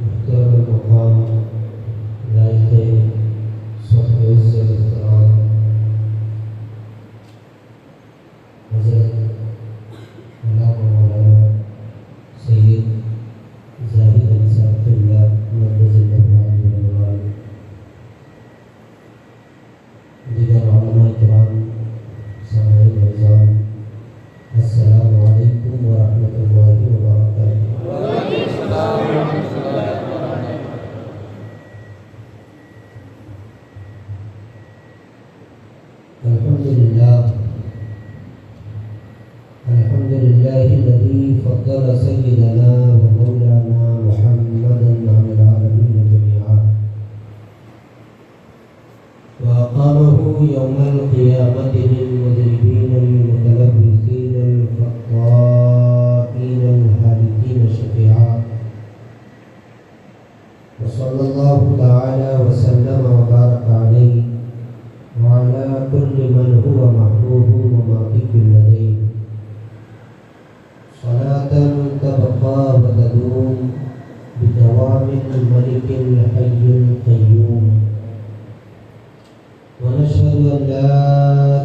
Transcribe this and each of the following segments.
محترم المقام لائق صاحب عزت احترام حضرت علامہ مولانا سید زاہد علی صاحب قبلہ مقدس البرکات والانوار، دیگر علماء کرام، سامعین اعزام، السلام علیکم ورحمۃ اللہ وبرکاتہ۔ وعلیکم السلام ورحمۃ اللہ وبرکاتہ۔ الحمد لله الذي فضل سيدنا ومولانا محمدا على العالمين جميعا، وأقامه يوم القيامة للمذنبين المتلبسين الخطائين الهالكين شفيعا، وصلى الله تعالى وسلم وبارك عليه وعلى كل من هو محبوب ومرضي لديه، صلاة تبقى وتدوم بدوام الملك الحي القيوم، ونشهد أن لا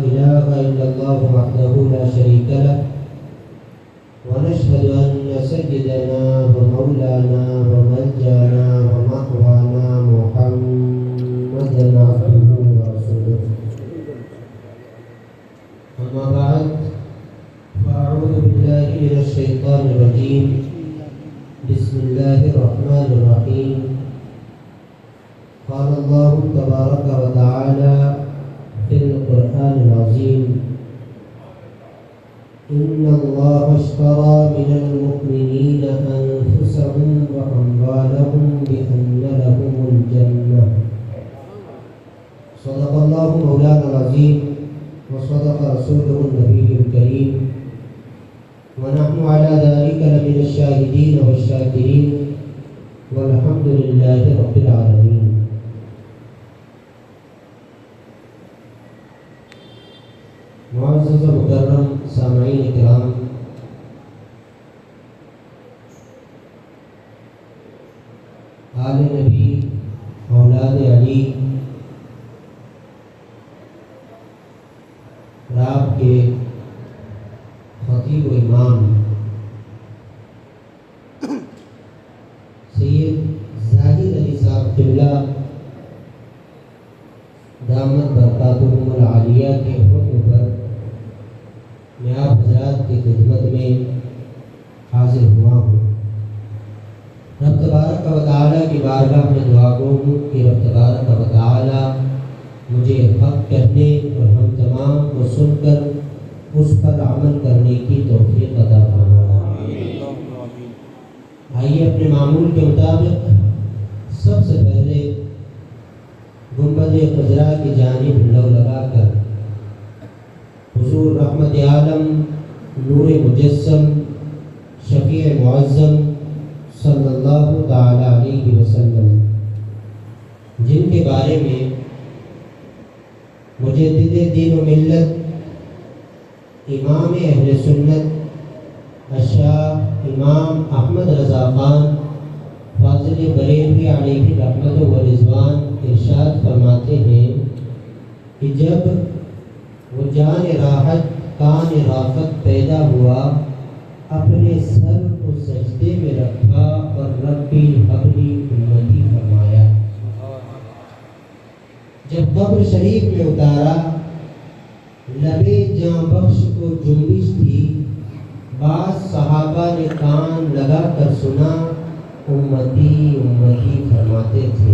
إله إلا الله وحده لا شريك له، ونشهد أن سيدنا ومولانا وملجأنا ومأوانا محمدا عبده ورسوله، أما بعد، فأعوذ بالله من الشيطان الرجيم، بسم الله الرحمن الرحيم، قال الله تبارك وتعالى في القرآن العظيم: إن الله اشترى من المؤمنين أنفسهم وأموالهم بأن لهم الجنة، صدق الله مولانا العظيم وصدق رسوله النبي الكريم، ونحن على ذلك لمن الشاهدين والشاكرين، والحمد لله رب العالمين۔ معزز و مکرم سامعین کرام، آل نبی، اولاد علی، رات کے خطیب و امام سید زاہد علی صاحب قبلہ دامت برکاتہم العالیہ کے حکم پر میں آپ حضرات کی خدمت میں حاضر ہوا ہوں۔ رب تبارک و تعالیٰ کی بارگاہ میں دعا گو ہوں کہ رب تبارک و تعالیٰ مجھے حق کہنے اور ہم تمام کو سن کر اس پر عمل کرنے کی توفیق عطا فرمائے۔ آئیے اپنے معمول کے مطابق سب سے پہلے گنبد خضرا کی جانب لو لگا کر حضور رحمت عالم، نور مجسم، شفیع معظم صلی اللہ تعالی علیہ وسلم، جن کے بارے میں مجدد دین و ملت، امام اہل سنت الشاہ امام احمد رضا خان فاضل بریلوی علیہ رحمت و رضوان ارشاد فرماتے ہیں کہ جب وہ جان راحت کان رافت پیدا ہوا، اپنے سر کو سجدے میں رکھا اور ربی حبلی امتی فرمایا۔ جب قبر شریف میں اتارا، لبے جاں بخش کو جنبش تھی، بعض صحابہ نے کان لگا کر سنا، امتی امتی فرماتے تھے۔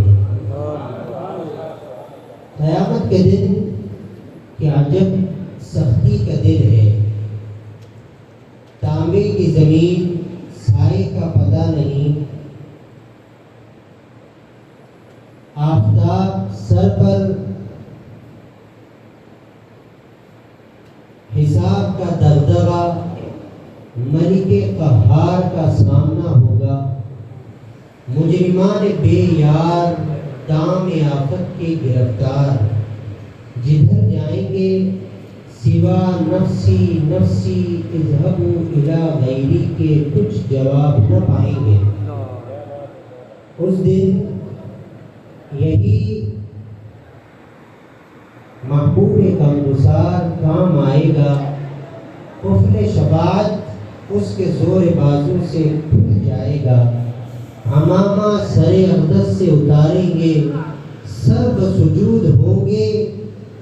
قیامت کے دن کہ عجب سختی کا دن ہے، تانبے کی زمین، سائے کا پتہ نہیں، آفتاب سر پر، حساب کا دغدغہ، ملک قہار کا سامنا ہوگا، مجرمان بے یار، دام آفت کے گرفتار، جدھر جائیں گے سوا نفسی نفسی اذهبوا الی غیری کے کچھ جواب نہ پائیں گے۔ اس دن یہی محبوب غمگسار کام آئے گا، قفل شفاعت اس کے زور بازو سے کھل جائے گا، امامہ سر اقدس سے اتاریں گے، سب سجود ہوں گے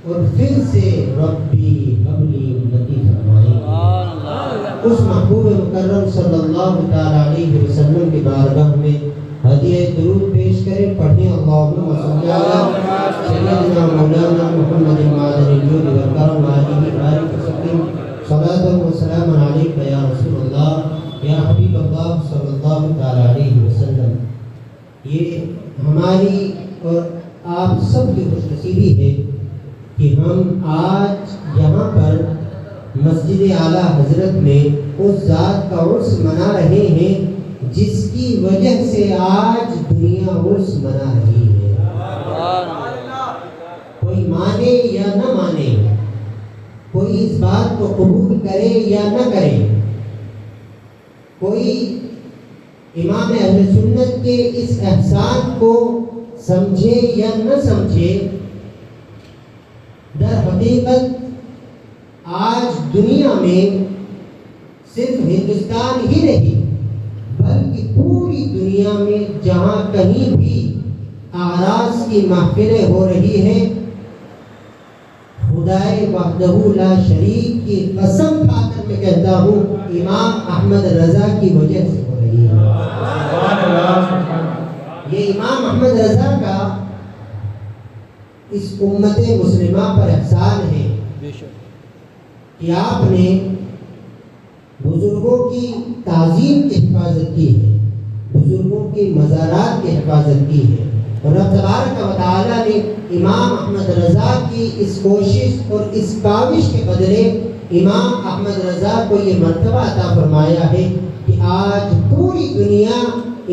اور پھر سے ربی حبلی امتی فرمائیں گے۔ اس محبوب مکرم صلی اللہ تعالیٰ علیہ وسلم کی بارگاہ میں ہدیہ درود پیش کریں، پڑھیں اللہم صلی اللہ سیدنا مولانا محمد معدن الجود والکرم وآلہ بارک وسلم صلاۃ و سلام علیک یا رسول اللہ یا حبیب اللہ صلی اللہ تعالیٰ علیہ وسلم۔ یہ ہماری اور آپ سب کی خوش نصیبی ہے کہ ہم آج یہاں پر مسجد اعلیٰ حضرت میں اس ذات کا عرس منا رہے ہیں جس کی وجہ سے آج دنیا عرس منا رہی ہے۔ کوئی مانے یا نہ مانے، کوئی اس بات کو قبول کرے یا نہ کرے، کوئی امام اہل سنت کے اس احسان کو سمجھے یا نہ سمجھے، در حقیقت آج دنیا میں صرف ہندوستان ہی نہیں بلکہ پوری دنیا میں جہاں کہیں بھی اعراس کی محفلیں ہو رہی ہیں، خدائے وحدہ لا شریک کی قسم کھا کر میں کہتا ہوں امام احمد رضا کی وجہ سے ہو رہی ہے۔ یہ امام احمد رضا کا اس امت مسلمہ پر احسان ہے کہ آپ نے بزرگوں کی تعظیم کی حفاظت کی ہے، بزرگوں کی مزارات کی حفاظت کی ہے، اور رب تبارک و تعالیٰ نے امام احمد رضا کی اس کوشش اور اس کاوش کے بدلے امام احمد رضا کو یہ مرتبہ عطا فرمایا ہے کہ آج پوری دنیا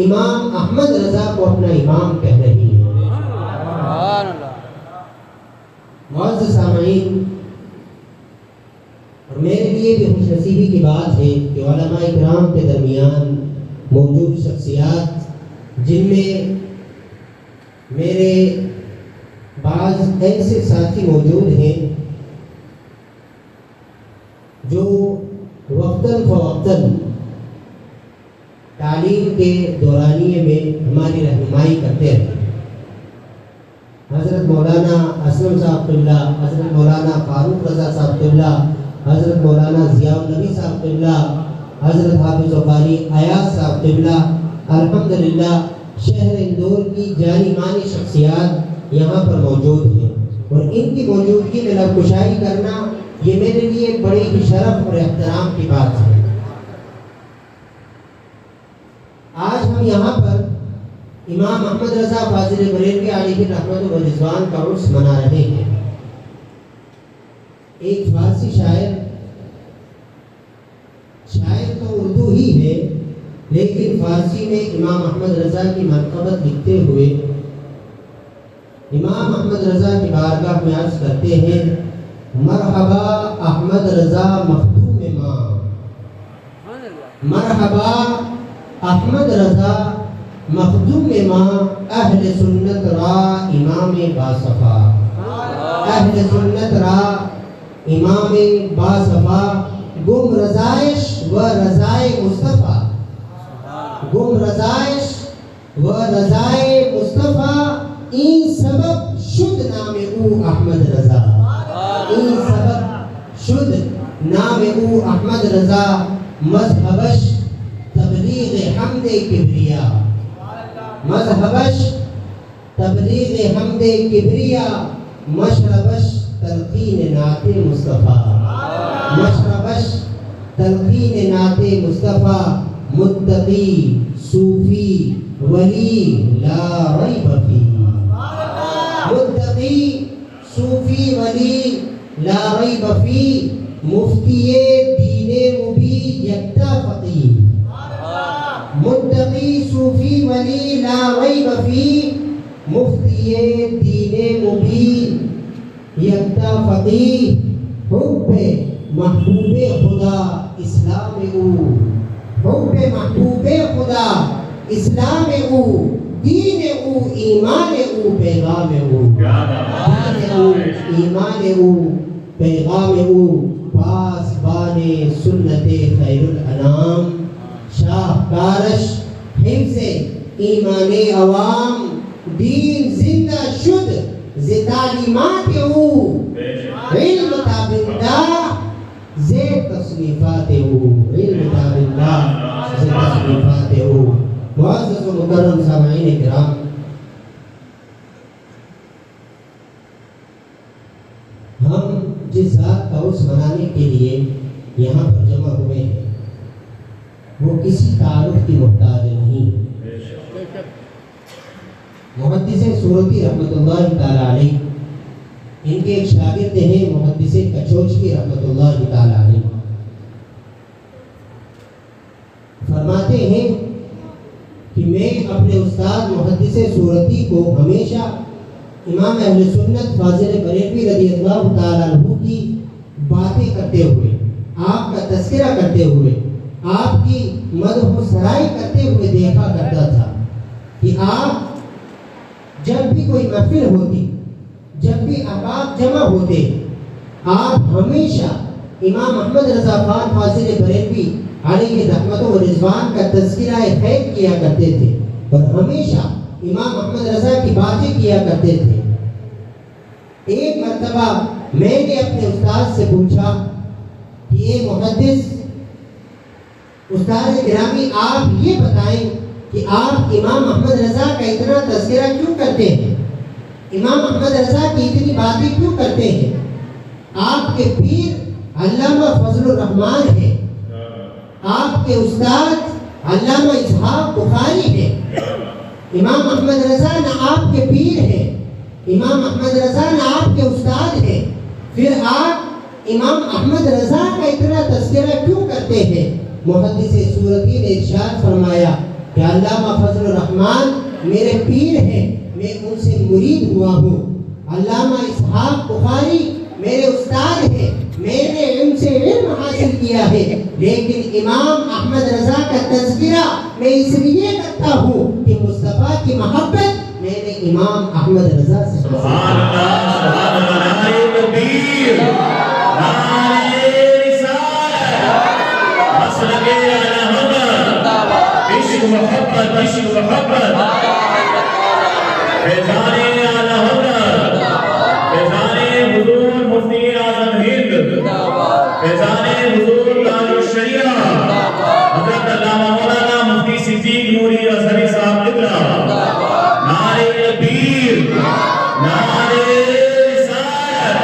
امام احمد رضا کو اپنا امام کہہ رہی ہے۔ معزز سامعین، اور میرے لیے بھی خوش نصیبی کی بات ہے کہ علماء اکرام کے درمیان موجود شخصیات جن میں میرے بعض ایسے ساتھی موجود ہیں جو وقتاً فوقتاً تعلیم کے دورانیے میں ہماری رہنمائی کرتے ہیں، حضرت مولانا اسلم صاحب قبلہ، حضرت مولانا فاروق رضا صاحب قبلہ، حضرت مولانا ضیاء النبی صاحب قبلہ، حضرت حافظ وقاری ایاز صاحب قبلہ، الحمدللہ شہر اندور کی جانی مانی شخصیات یہاں پر موجود ہیں، اور ان کی موجودگی میں لب کشائی کرنا یہ میرے لیے ایک بڑی ہی شرف اور احترام کی بات ہے۔ آج ہم یہاں پر امام احمد رضا فاضل بریلوی علیہ رحمت و رضوان کا عرس منا رہے ہیں۔ ایک فارسی شاعر تو اردو ہی ہے لیکن فارسی میں امام احمد رضا کی مرتبت لکھتے ہوئے امام احمد رضا کی بارگاہ میں عرض کرتے ہیں، مرحبا احمد رضا مخدوم ماں، مرحبا احمد رضا مخدوم ماں، اہل سنت را امام باصفا، اہل سنت را امام باصفا، گم رضائش و رضائے مصطفیٰ، گم رضائش و رضائے مصطفیٰ، این سبب شد نام او احمد رضا، این سبب شد نام او احمد رضا، مذہبش تبلیغ حمد کبریا، مذہبش تبلیغ حمد کبریا، مشربش تلقین نعت مصطفیٰ، مشربش تلقین نعت مصطفیٰ، متقی صوفی ولی لا ریب فی، متقی صوفی ولی لا ریب فی، مفتی دین مبین یکتا فقیہ، متقی صوفی ولی لا ریب فی، مفتی دین مبین یکتا فقیہ، حب محبوب خدا اسلام او، حب محبوب خدا اسلام او، دین او ایمان او پیغام او، دین او ایمان او پیغام او، پاسبان سنت خیر الانام، شاہکارش حفظ ایمان عوام، دین زندہ شد ز تعلیمات او، علم تابندہ ز تصنیفات او، علم تابندہ ز تصنیفات او۔ معزز و مکرم سامعین کرام، ہم جس ذات کا عرس منانے کے لیے یہاں پر جمع ہوئے ہیں وہ کسی تعارف کی محتاج نہیں۔ محدث سورتی رحمۃ اللہ تعالی علیہ، ان کے ایک شاگرد ہیں محدث کچوچکی رحمۃ اللہ تعالی علیہ، فرماتے ہیں کہ میں اپنے استاد محدث سورتی کو ہمیشہ امام اہل سنت فاضل بریلوی رضی اللہ تعالی عنہ کی باتیں کرتے ہوئے، آپ کا تذکرہ کرتے ہوئے، آپ کی مدح و سرائی کرتے ہوئے دیکھا کرتا تھا کہ آپ جب بھی کوئی محفل ہوتی، جب بھی احباب جمع ہوتے، آپ ہمیشہ امام احمد رضا خان فاضل بریلوی علیہ رحمت و رضوان کا تذکرہ خیر کیا کرتے تھے اور ہمیشہ امام احمد رضا کی باتیں کیا کرتے تھے۔ ایک مرتبہ میں نے اپنے استاد سے پوچھا کہ یہ محدث استاد گرامی، آپ یہ بتائیں کہ آپ امام احمد رضا کا اتنا تذکرہ کیوں کرتے ہیں، امام احمد رضا کی اتنی باتیں کیوں کرتے ہیں؟ آپ کے پیر علامہ فضل الرحمان ہیں، آپ کے استاد علامہ اسحاق بخاری ہیں، امام احمد رضا نہ آپ کے پیر ہیں، امام احمد رضا نہ آپ کے استاد ہیں، پھر آپ امام احمد رضا کا اتنا تذکرہ کیوں کرتے ہیں؟ محدث سورتی نے ارشاد فرمایا کہ علامہ فضل الرحمان میرے پیر ہیں، میں ان سے مرید ہوا ہوں، علامہ اسحاق بخاری میرے استاد ہیں، میں نے ان سے علم حاصل کیا ہے، لیکن امام احمد رضا کا تذکرہ میں اس لیے کرتا ہوں کہ مصطفیٰ کی محبت میں نے امام احمد رضا سے سبحان اللہ، سبحان اللہ، نعرہ تکبیر، نعرہ رسالت، مسلک اہل حضرت، عشق محبت، عشق محبت، فیضان اہل حضرت، فیضان حضور مفتی اعظم ہند، فیضان حضور تاج الشریعہ حضرت علامہ مولانا مفتی صدیق نوری ازہری صاحب قبلہ، نعرہ تکبیر، نعرہ رسالت۔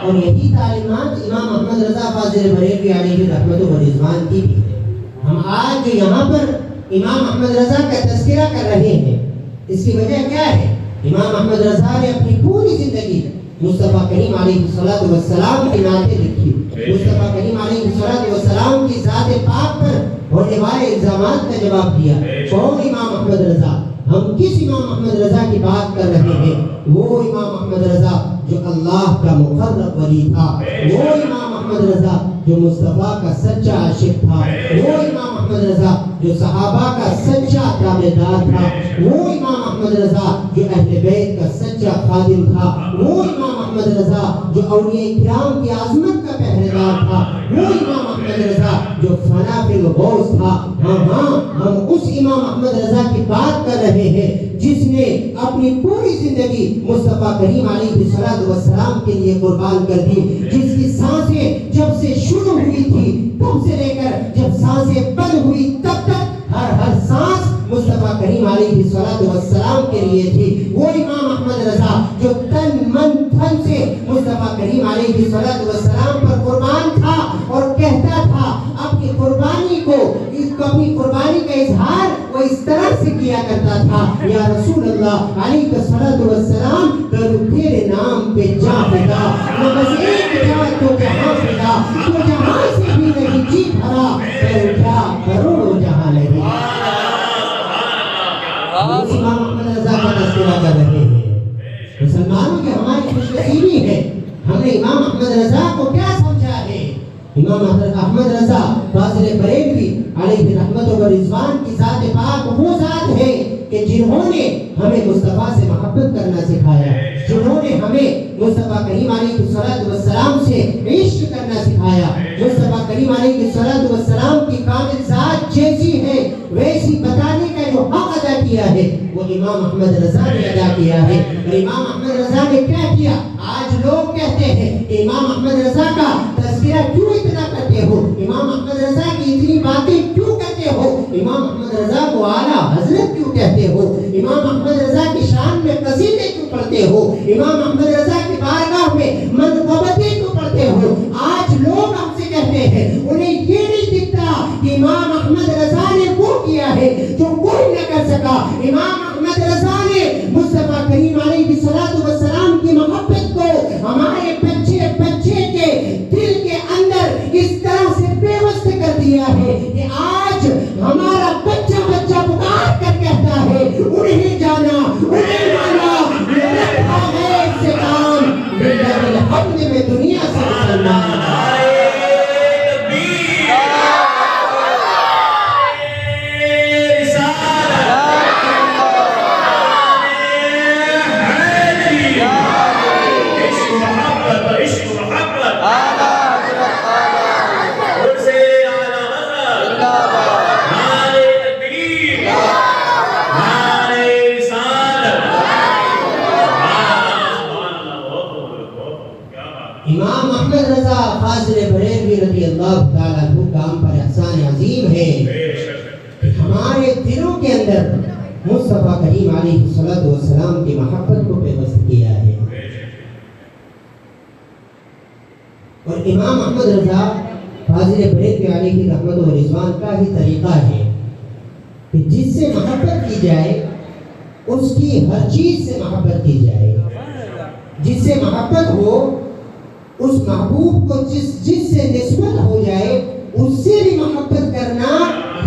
اور یہی تعلیمات امام احمد رضا فاضل بریلوی علیہ رحمت و رضوان کی بھی ہے۔ ہم آج جو یہاں پر امام احمد رضا کا تذکرہ کر رہے ہیں، اس کی وجہ کیا ہے؟ امام احمد رضا نے اپنی پوری زندگی مصطفیٰ کریم علیہ السلام کی نعتیں لکھی، مصطفیٰ کریم علیہ السلام کی ذات پاک پر ہونے والے الزامات کا جواب دیا۔ کون امام احمد رضا؟ ہم کس امام احمد رضا کی بات کر رہے ہیں؟ وہ امام احمد رضا جو اللہ کا مقرب ولی تھا، وہ امام احمد رضا جو مصطفیٰ کا سچا عاشق تھا، وہ امام احمد رضا جو صحابہ کا سچا تابعدار تھا، وہ امام احمد رضا جو اہل بیت کا سچا خادم تھا، وہ امام احمد رضا جو اولیاء کرام کی عظمت کا پہرےدار تھا، وہ امام احمد رضا جو فنا فی الغوث تھا۔ ہاں ہم اس امام احمد رضا کی بات کر رہے ہیں جس نے اپنی پوری زندگی مصطفیٰ کریم علیہ السلام کے لیے قربان کر دی، جس کی سانسیں جب سے شروع ہوئی تھی تب سے لے کر جب سانسیں بند ہوئی تب تک ہر سانس مصطفیٰ کریم علیہ السلام کے لیے تھی۔ وہ امام احمد رضا جو تن من دھن سے مصطفیٰ کریم علیہ السلام پر قربان تھا اور کہتا تھا اپنی قربانی کو، اپنی قربانی کا اظہار وہ اس طرح سے کیا کرتا تھا، یا رسول اللہ علیہ السلام درود تیرے نام پہ جا فدا، نہ بس ایک جا تو جہاں فدا، تو جہاں سے بھی نہیں جی بھرا، پر اٹھا کروڑوں جہاں نہیں۔ اس امام احمد رضا کا تذکرہ کر رہے ہیں۔ مسلمانوں کی ہماری خوش نصیبی ہے، ہم نے امام احمد رضا کو کیا سمجھا ہے؟ امام احمد رضا فاضل بریلوی علیہ رحمت و رضوان کی ذات پاک وہ ذات ہے کہ جنہوں نے ہمیں مصطفیٰ سے محبت کرنا سکھایا، جنہوں نے ہمیں مصطفیٰ کریم علیہ السلام سے عشق کرنا سکھایا۔ مصطفیٰ کریم علیہ السلام کی کامل ذات جیسی ہے ویسی بتانے کا جو حق ادا کیا ہے وہ امام احمد رضا نے ادا کیا ہے۔ اور امام احمد رضا نے کیا کیا؟ آج لوگ کہتے ہیں کہ امام احمد رضا کا تذکرہ کیوں اتنا کرتے ہو، امام احمد رضا کی اتنی باتیں کیوں کرتے ہو، امام احمد رضا کو اعلیٰ حضرت کیوں کہتے ہو، امام احمد رضا کی شان میں قصیدے کیوں پڑھتے ہو، امام احمد رضا کی بارگاہ میں منقبتیں کیوں پڑھتے ہو؟ آج لوگ ہم سے کہتے ہیں انہیں یہ نہیں دکھتا کہ امام احمد رضا نے وہ کیا ہے جو کوئی نہ کر سکا۔ امام احمد رضا نے مصطفیٰ کریم علیہ السلام کی محبت کو ہمارے بچے بچے کے دل کے اندر اس طرح سے پیوست کر دیا ہے کہ آج ہمارا بچہ بچہ پکار کر کہتا ہے انہیں جانا انہیں مانا رکھا ہے اس سے کام الحمد میں دنیا سے نکلنا۔ امام احمد رضا فاضل بریلوی رضی اللہ تعالیٰ عنہ کا ہم پر احسان عظیم ہے، ہمارے دلوں کے اندر مصطفیٰ کریم علیہ السلام کی محبت کو پیوست کیا ہے۔ اور امام احمد رضا فاضل بریلوی علیہ رحمت و رضوان کا ہی طریقہ ہے کہ جس سے محبت کی جائے اس کی ہر چیز سے محبت کی جائے، جس سے محبت ہو اس محبوب کو جس سے نسبت ہو جائے اس سے بھی محبت کرنا،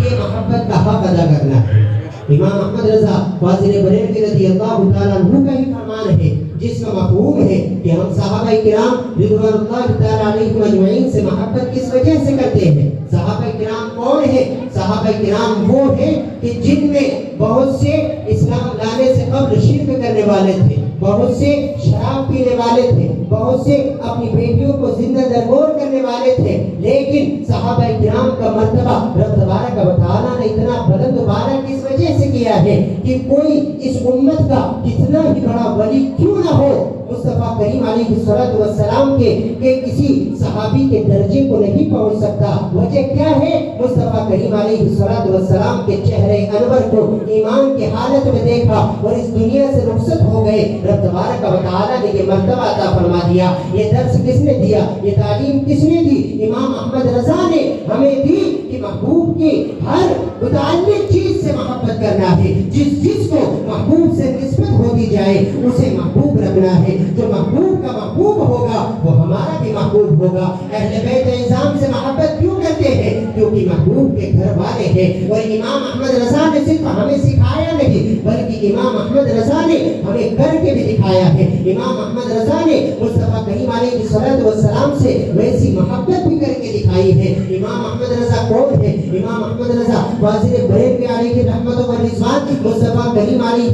یہ محبت کا حق ادا کرنا ہے۔ امام احمد رضا فاضل بریلوی رضی اللہ تعالیٰ عنہ کا ہی فرمان ہے جس کا مفہوم ہے کہ ہم صحابہ کرام رضوان اللہ تعالیٰ علیہم اجمعین سے محبت کس وجہ سے کرتے ہیں؟ صحابہ کرام کون ہیں؟ صحابہ کرام وہ ہیں کہ جن میں بہت سے اسلام لانے سے قبل شرک کرنے والے تھے، بہت سے شراب پینے والے تھے، بہت سے اپنی بیٹیوں کو زندہ درگور کرنے والے تھے، لیکن صحابہ کرام کا مرتبہ رب تبارک و تعالیٰ نے اتنا بلند و بالا کس وجہ سے کیا ہے کہ کوئی اس امت کا کتنا ہی بڑا ولی کیوں نہ ہو مصطفیٰ کریم علیہ السلام کے کسی صحابی کے درجے کو نہیں پہنچ سکتا۔ وجہ کیا ہے؟ مصطفیٰ کریم علیہ السلام کے چہرے انور کو ایمان کی حالت میں دیکھا اور اس دنیا سے رخصت ہو گئے۔ رب تبارک و تعالیٰ نے یہ مرتبہ عطا فرما دیا۔ یہ درس کس نے دیا؟ یہ تعلیم کس نے دی؟ امام احمد رضا نے ہمیں دی کہ محبوب کی ہر متعلق چیز سے محبت کرنا ہے، جس کو محبوب سے نسبت ہو دی جائے اسے محبوب رکھنا ہے۔ جو محبوب کا محبوب ہوگا وہ ہمارا بھی محبوب ہوگا۔ اہل بیت اعظام سے محبت کیوں کرتے ہیں؟ کیونکہ محبوب کے گھر والے ہیں۔ اور امام احمد رضا نے صرف ہمیں سکھایا نہیں بلکہ امام احمد رضا نے ہمیں کر کے بھی دکھایا ہے۔ امام احمد رضا نے مصطفیٰ کریم علیہ السلام سے ویسی محبت بھی کر کے دکھائی ہے۔ امام احمد رضا کون ہے؟ امام احمد رضا فاضل بریلوی علیہ رحمت و رضوان مصطفیٰ کریم علیہ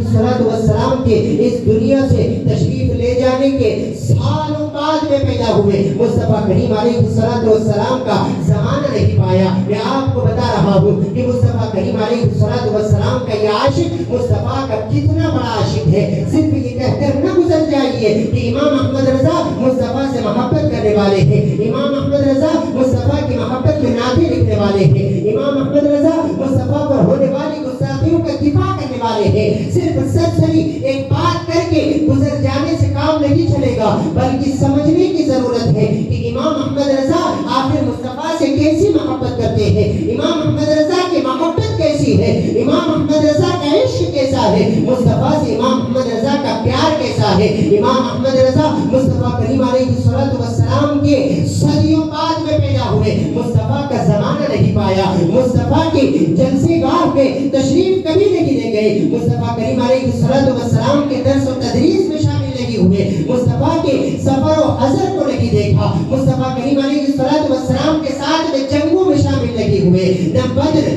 السلام کے اس دنیا سے تشریف لے جانے کے سالوں بعد میں پیدا ہوئے۔ مصطفیٰ کریم علیہ السلام کا زمانہ نہیں پایا۔ میں آپ کو بتا رہا ہوں کہ مصطفیٰ کریم علیہ السلام کا یہ عاشق مصطفیٰ کا کتنا بڑا عاشق ہے۔ صرف یہ کہہ کر نہ گزر جائیے کہ امام احمد رضا مصطفیٰ سے محبت کرنے والے ہیں، امام احمد رضا مصطفیٰ کی محبت میں نعتیں لکھنے والے ہیں، امام احمد رضا مصطفیٰ پر ہونے والی گستاخیوں کا دفاع کرنے والے ہیں۔ صرف سرسری ایک بات کر کے گزر جانے سے کام نہیں چلے گا بلکہ سمجھنے کی ضرورت ہے کہ امام احمد رضا آخر مصطفیٰ سے کیسی محبت کرتے ہیں، امام احمد رضا کی محبت کیسی ہے، امام احمد رضا کا عشق کیسا ہے، مصطفیٰ سے امام احمد رضا کا پیار کیسا ہے۔ امام احمد رضا مصطفیٰ کریم علیہ السلام کے صدیوں بعد میں پیدا ہوئے، مصطفیٰ کا زمانہ نہیں پایا، مصطفیٰ کی جلسے گاہ میں تشریف کبھی نہیں لے گئے، مصطفیٰ کریم علیہ السلام کے درس و تدریس میں شامل نہیں ہوئے، مصطفیٰ کے سفر و حضر کو نہیں دیکھا، مصطفیٰ کریم علیہ السلام کے ساتھ میں جنگوں میں شامل نہیں ہوئے، نہ بدر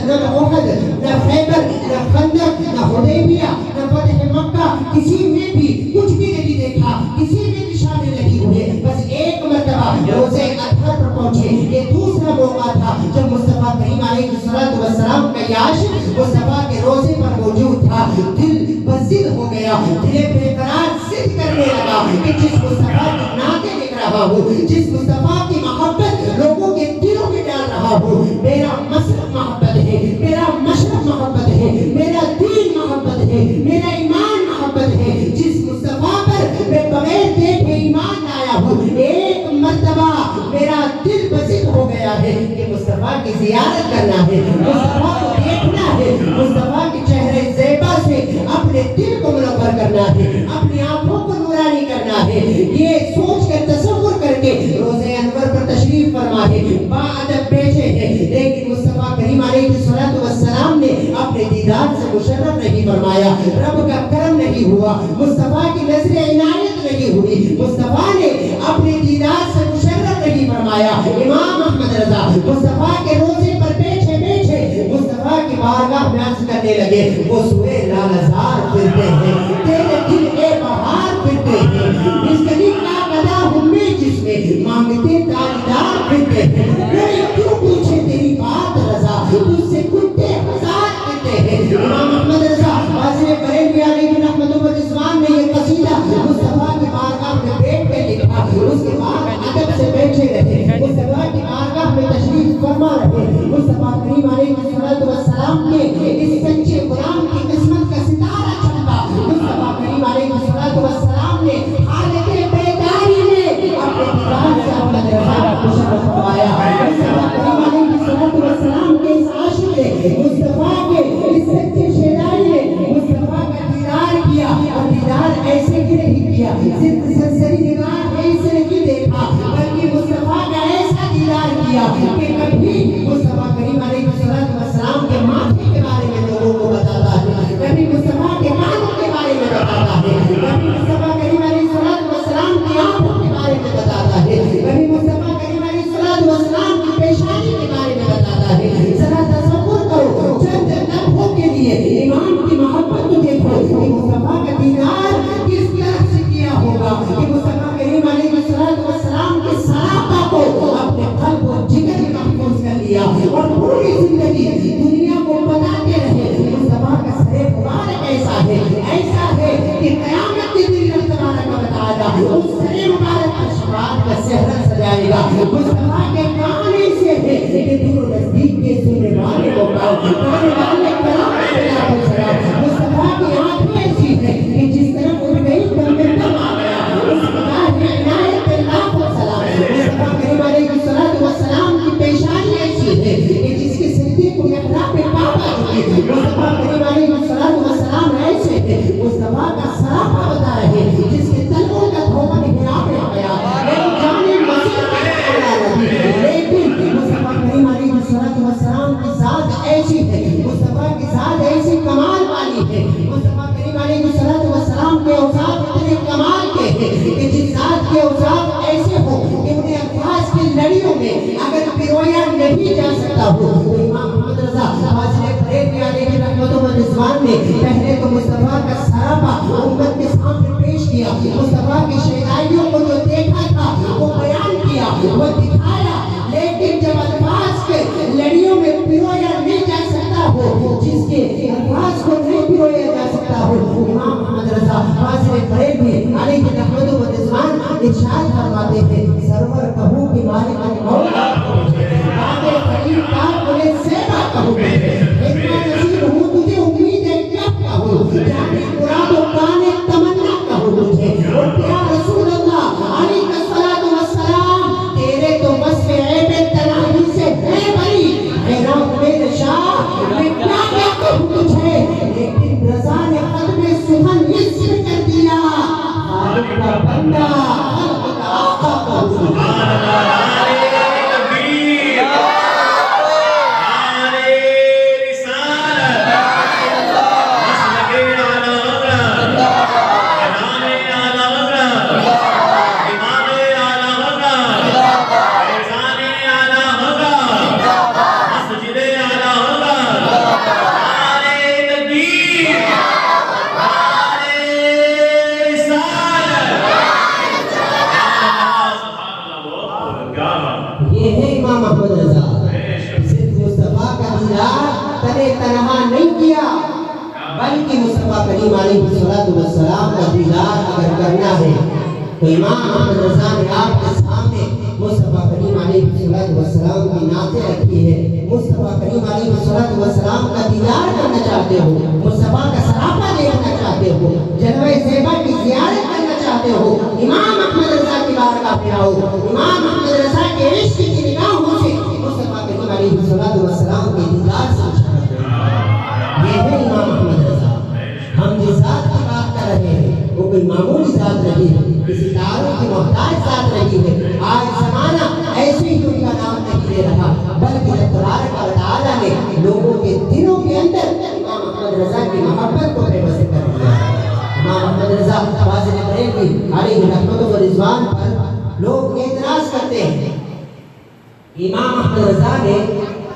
نہ احد نہ خیبر نہ خندق نہ حدیبیہ نہ فتح مکہ کسی میں بھی کچھ بھی نہیں دیکھا، کسی میں نشانے نہیں ہوئے، بس ایک مرتبہ روزے اطہر پر پہنچے۔ یہ دوسرا موقع تھا جب مصطفیٰ کریم علیہ الصلوۃ والسلام کا یہ عاشق مصطفیٰ کے روزے پر موجود تھا۔ دل بضد ہو گیا، دل بے قرار ضد کرنے لگا کہ جس مصطفیٰ کی نعتیں لکھ رہا ہوں، جس مصطفیٰ کی محبت لوگوں کے دلوں میں ڈال رہا ہوں، میرا مشرق محبت ہے، میرا مشرق محبت ہے، میرا دین محبت ہے، میرا ایمان محبت ہے، جس مصطفیٰ پر میں بغیر دیکھے ایمان لایا ہوں، ایک مرتبہ میرا دل بضد ہو گیا ہے کہ مصطفیٰ کی زیارت کرنا ہے، مصطفیٰ کو دیکھنا ہے، مصطفیٰ کے چہرے زیبا سے اپنے دل کو منور کرنا ہے، اپنی آنکھوں کو نورانی کرنا ہے۔ یہ سوچ کر تصور کر کے روزے انور پر تشریف فرما ہے، باادب بیٹھے ہیں، لیکن مصطفیٰ کریم علیہ الصلوۃ والسلام نے اپنے دیدار سے مشرف نہیں فرمایا، رب کا کرم نہیں ہوا، مصطفیٰ کی نظر عنایت نہیں ہوئی، مصطفیٰ نے اپنے دیدار سے مشرف نہیں فرمایا۔ امام احمد رضا مصطفیٰ کے روزے پر بیٹھے بیٹھے مصطفیٰ کی بارگاہ میں عرض کرنے لگے، وہ سوئے لالزار پھرتے ہیں، تیرے دل اے بہار پھرتے ہیں، اس گلی کا قدا ہم میں جس میں مانگتے تاجدار پھرتے ہیں، کوئی کیوں پوچھے تیری بات رضا، تجھ سے کتے ہزار پھرتے ہیں۔ امام احمد رضا واضح بریلوی علیہ رحمۃ اللہ نے یہ قصیدہ مصطفیٰ کی بارگاہ میں بیٹھ کے لکھا، اس کے بعد ادب سے بیٹھے رہے، مصطفیٰ کی بارگاہ میں تشریف فرما رہے، مصطفیٰ کریم علیہ الصلوۃ والسلام کے اس سچے غلام کی قسمت کا ستارہ چمکا۔ مصطفیٰ کریم علیہ الصلوۃ والسلام نے حالت بیداری میں اپنے دیدار سے احمد رضا کو مشرف فرمایا۔ مصطفیٰ کریم علیہ الصلوۃ والسلام کے اس عاشق نے، مصطفیٰ کے اس سچے شیدائی نے مصطفیٰ کا دیدار کیا، اور دیدار ایسے ہی نہیں کیا، صرف سرسری نگاہ ایسے نہیں دیکھا، بلکہ مصطفیٰ کا ایسا دیدار کیا کہ کبھی مصطفیٰ کریم علیہ الصلوۃ والسلام کے ماتھے کے بارے میں لوگوں کو بتاتا ہے، کبھی مصطفیٰ کے کانوں کے بارے میں بتاتا ہے، کبھی مصطفیٰ کریم علیہ الصلوۃ والسلام کی آنکھوں کے بارے میں بتاتا ہے، کبھی مصطفیٰ کریم علیہ الصلوۃ والسلام کی پیشانی کے بارے میں بتاتا ہے۔ ذرا تصور کرو، چند لمحوں کے لیے امام کی محبت کو دیکھو کہ مصطفیٰ کا دیدار کس طرح سے کیا ہوگا، کہ مصطفیٰ کریم علیہ الصلوۃ والسلام کے سراپا کو اپنے قلب و جگر میں محفوظ کر لیا، اور پوری زندگی دنیا کو بتاتے رہے مصطفیٰ کا سر مبارک ایسا ہے کہ قیامت کے دن اللہ تبارک و تعالیٰ اس سر مبارک پر شفاعت کا صحرا سجائے گا۔ مصطفیٰ کے کام ایسے ہے کہ دور و نزدیک کے سننے والے کو پانے والے کلام اللہ کو سلام۔ مصطفیٰ کی آنکھیں ایسی ہے کہ جس طرح اٹھ گئی دم میں دم آ گیا، اس خدا کی عنایت اللہ کو سلام۔ مصطفیٰ کریم علیہ الصلوۃ والسلام کی پیشانی ایسی ہے کہ جس کے سجدے کو محراب میں پاپا چکے، مصطفیٰ کریم علیہ الصلوۃ والسلام ایسے ہے، مصطفیٰ کا سراپا بتا رہے جس کے تلووں کا دھوبہ محراب میں آ گیا، لیکن مصطفیٰ کریم علیہ الصلوۃ والسلام کی ذات ایسی ہے، مصطفیٰ کی ذات ایسی کمال والی ہے، مصطفیٰ کریم علیہ الصلوۃ والسلام کے اوصاف اتنے کمال کے ہیں کہ جس ذات کے اوصاف ایسے ہو کہ انہیں الفاظ کی لڑیوں میں اگر پرویا نہیں جا سکتا ہو، تو امام احمد رضا واضح بریلوی علیہ رحمۃ اللہ نے پہلے تو مصطفیٰ کا سراپا امت کے سامنے پیش کیا، مصطفیٰ کی شیدائیوں کو جو دیکھا تھا وہ بیان کیا، وہ دکھایا، لیکن جب الفاظ کے لڑیوں میں پرویا نہیں جا سکتا ہو، جس کے الفاظ کو نہیں پرویا جا سکتا ہو، امام احمد رضا واضح بریلوی علیہ رحمۃ اللہ ارشاد فرماتے ہیں، سرور کہوں کہ مالک مولا باب فرید کا بولے سیبا کہوں، اتنا نصیب ہوں تجھے امید ہے کیا کہوں، جانے مراد و کانے تمنا کہوں تجھے، اور یا رسول اللہ علیہ الصلوۃ والسلام تیرے تو وصف عیب تناہی سے ہے بری، حیران میرے شاہ میں کیا کہوں تجھے، لیکن رضا نے قلب سخن اس میں کر دیا، خالق کا بندہ خلق کا آقا کہوں۔ سبحان اللہ، نعرے تکبیر، نعرے نے تنہا نہیں کیا، بلکہ مصطفیٰ کریم علیہ السلام کا دیدار اگر کرنا ہے تو امام محمد رضا نے آپ کے سامنے مصطفیٰ کریم علیہ السلام کی نعتیں رکھی ہے۔ مصطفیٰ کریم علیہ السلام کا دیدار کرنا چاہتے ہو، مصطفیٰ کا سراپا دیکھنا چاہتے ہو، جلوہ زیبا کی زیارت کرنا چاہتے ہو، امام محمد رضا کی بارگاہ پہ آؤ، امام محمد رضا کے عشق کی نگاہوں سے مصطفیٰ کریم علیہ السلام کے دیدار سے مشاہدہ کرو۔ یہ ہے امام محمد رضا۔ ہم جس ذات کی بات کر رہے ہیں وہ کوئی معمولی ذات نہیں ہے، کسی تعارف کی محتاج ذات نہیں ہے۔ آج زمانہ ایسے ہی ان کا نام نہیں لے رہا، بلکہ اللہ تبارک و تعالیٰ نے لوگوں کے دلوں کے اندر امام محمد رضا کی محبت کو پیوست کر دیا ہے۔ امام محمد رضا فاضل بریلوی علیہ رحمت و رضوان پر لوگ اعتراض کرتے ہیں، امام محمد رضا نے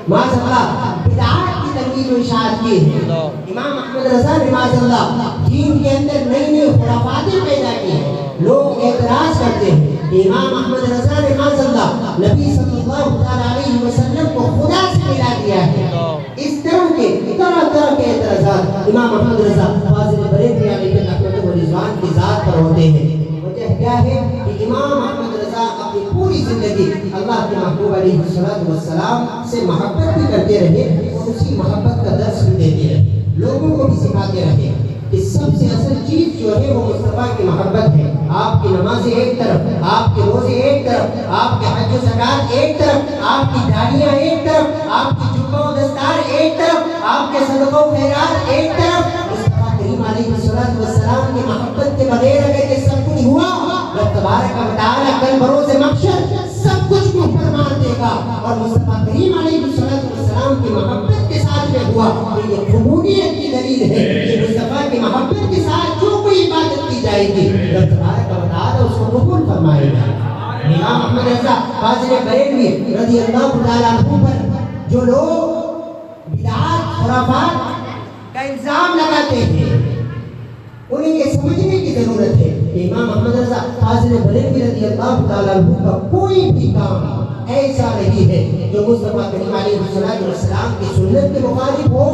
معاذ اللہ بدعات کی تنقید و اشاعت کی ہے۔ امام محمد رضا نے معاذ اللہ دین کے اندر نئی نئی خرافاتیں پیدا کی ہیں۔ لوگ اعتراض کرتے ہیں کہ امام محمد رضا نے معاذ اللہ نبی صلی اللہ علیہ وسلم کو خدا سے ملا دیا ہے۔ اس طرح کے طرح کے اعتراضات امام محمد رضا فاضل بریلوی علیہ رحمت و رضوان کی ذات پر ہوتے ہیں۔ وجہ کیا ہے کہ امام محمد رضا اپنی پوری زندگی اللہ کے محبوب علیہ السلام سے محبت بھی کرتے رہے اور اسی محبت کا درس بھی دیتے رہے، لوگوں کو بھی سکھاتے رہے کہ سب سے اصل چیز جو ہے وہ مصطفیٰ کی محبت ہے۔ آپ کی نمازیں ایک طرف، آپ کے روزے ایک طرف، آپ کے حج و زکات ایک طرف، آپ کی داڑیاں ایک طرف، آپ کی جبہ و دستار ایک طرف، آپ کے صدقہ و خیرات ایک طرف۔ مصطفیٰ کریم علیہ السلام کی محبت کے بغیر اگر یہ سب کچھ ہوا، رب تبارک و تعالیٰ کل بروز محشر سب کچھ کو فرمان دے گا۔ اور مصطفیٰ کریم علیہ السلام کی محبت کے ساتھ میں ہوا تو یہ قبولیت کی دلیل ہے کہ مصطفیٰ کی محبت کے ساتھ جو کوئی عبادت کی جائے گی رب تبارک و تعالیٰ اس کو قبول فرمائے گا۔ امام محمد رضا فاضل بریلوی رضی اللہ تعالیٰ عنہ پر جو لوگ بدعات خرافات کا الزام لگاتے ہیں، انہیں یہ سمجھنے کی ضرورت ہے کہ امام محمد رضا فاضل بریلوی رضی اللہ تعالیٰ عنہ کا کوئی بھی کام ایسا نہیں ہے جو مصطفیٰ کریم علیہ السلام کی سنت کے مخالف ہو،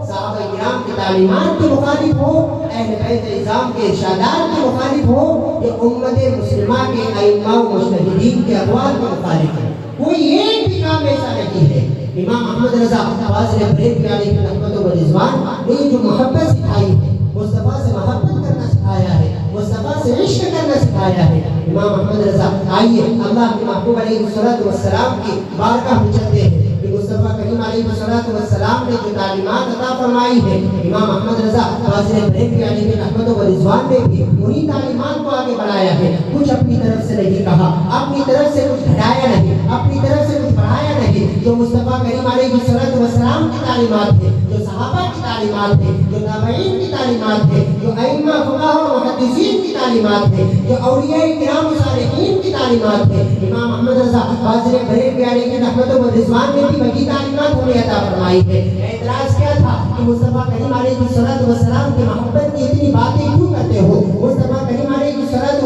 صحابہ کرام کی تعلیمات کے مخالف ہو، اہل بیت اعظام کے ارشادات کے مخالف ہو، یا امت مسلمہ کے ائمہ و مجتہدین کے اقوال کے مخالف ہے۔ کوئی ایک بھی کام ایسا نہیں ہے۔ امام محمد رضا فاضل بریلوی علیہ رحمت و رضوان نے جو محبت سکھائی ہے، مصطفیٰ سے محبت کرنا سکھایا ہے، مصطفیٰ سے عشق کرنا سکھایا ہے۔ امام محمد رضا آئیے اللہ کے محبوب علیہ السلام کی بارگاہ میں چلتے ہیں کہ مصطفیٰ کریم علیہ السلام نے جو تعلیمات عطا فرمائی ہے، امام محمد رضا فاضل بریلوی علیہ رحمت و رضوان نے بھی انہی تعلیمات کو آگے بڑھایا ہے۔ کچھ اپنی طرف سے نہیں کہا، اپنی طرف سے کچھ گھٹایا نہیں، اپنی طرف سے کچھ بڑھایا نہیں۔ جو مصطفیٰ کریم علیہ السلام کی تعلیمات ہے، جو صحابہ کی تعلیمات ہے، جو تابعین کی تعلیمات ہے، جو ائمہ فقہاء و محدثین کی تعلیمات ہے، جو اولیاء کرام و صالحین کی تعلیمات ہے، امام محمد رضا فاضل بریلوی علیہ رحمت و رضوان نے بھی وہی تعلیمات ہمیں عطا فرمائی ہے۔ اعتراض کیا تھا کہ مصطفیٰ کریم علیہ السلام کی محبت کی اتنی باتیں کیوں کرتے ہو؟ مصطفیٰ کریم علیہ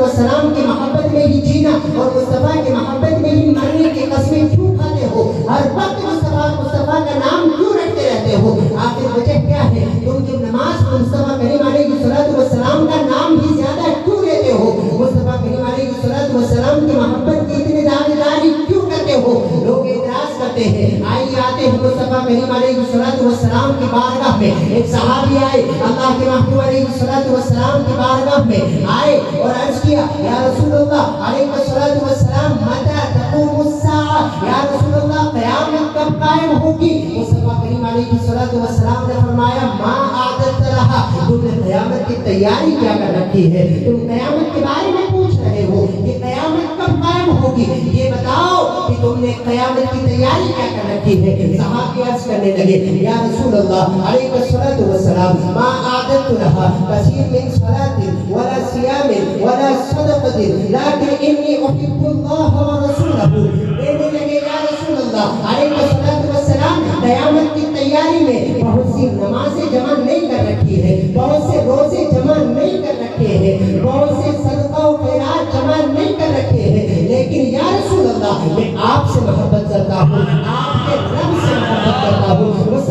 السلام کی محبت میں ہی جینا اور مصطفیٰ کی محبت میں ہی مرنے کی قسمیں کیوں کھاتے ہو؟ ہر وقت مصطفیٰ کا نام کیوں رکھتے رہتے ہو؟ آخر وجہ کیا ہے؟ تم جب نماز میں مصطفیٰ کریم علیہ السلام کا نام ہی زیادہ کیوں لیتے ہو؟ مصطفیٰ کریم علیہ السلام کی محبت کی اتنی دعویداری کیوں کرتے ہو؟ لوگ اعتراض کرتے ہیں۔ آئیے آتے ہیں مصطفیٰ کریم علیہ السلام کی بارگاہ میں، ایک صحابی آئے اللہ کے محبوب علیہ السلام کی بارگاہ میں آئے اور عرض کیا یا رسول اللہ علیہ السلام متى تقوم الساعة، یا رسول اللہ قیامت کب قائم ہوگی؟ مصطفیٰ کریم علیہ السلام نے فرمایا ما اعددت لها، تم نے قیامت کی تیاری کیا کر رکھی ہے؟ تم قیامت کے بارے میں پوچھ رہے ہو کہ قیامت کب قائم ہوگی، یہ بتاؤ کہ تم نے قیامت کی تیاری کیا کر رکھی ہے؟ صحابی عرض کرنے لگے یا رسول اللہ علیہ السلام ما اعددت لها کثیر من صلاة ولا صیام ولا صدقة لیکن انی احب اللہ ورسولہ، کہنے لگے یا رسول اللہ علیہ السلام قیامت کی تیاری میں بہت سی نمازیں جمع نہیں کر رکھی ہے، بہت سے روزے جمع نہیں کر رکھے ہیں، بہت سے صدقہ و خیرات جمع نہیں کر رکھے ہیں، لیکن یا رسول اللہ میں آپ سے محبت کرتا ہوں، آپ کے رب سے محبت کرتا ہوں۔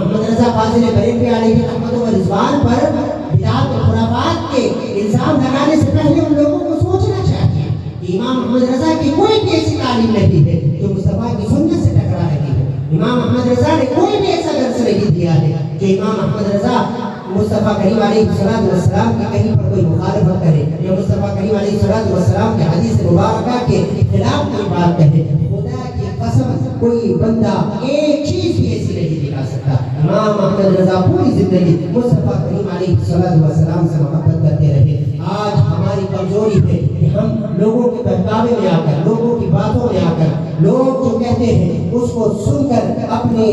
محمد رضا فاضل بریلوی علیہ رحمت و رضوان پر بدعت و خرافات کے الزام لگانے سے پہلے ان لوگوں کو سوچنا چاہیے کہ امام محمد رضا کی کوئی بھی ایسی تعلیم نہیں ہے جو مصطفیٰ کی سنت سے ٹکرا رہی ہے. امام محمد رضا نے کوئی بھی ایسا درس نہیں دیا ہے جو امام محمد رضا مصطفیٰ کریم علیہ السلام کی کہیں پر کوئی مخالفت کرے یا مصطفیٰ کریم علیہ السلام کے حدیث مبارکہ کے خلاف کوئی بات کہے. خدا کی قسم کوئی بندہ ایک چیز بھی ایسی نہیں دکھا سکتا. امام محمد رضا پوری زندگی مصطفیٰ کریم علیہ السلام سے محبت کرتے رہے. آج ہماری کمزوری ہے کہ ہم لوگوں کے بہکاوے میں آ کر, لوگوں کی باتوں میں آ کر, لوگ جو کہتے ہیں اس کو سن کر اپنے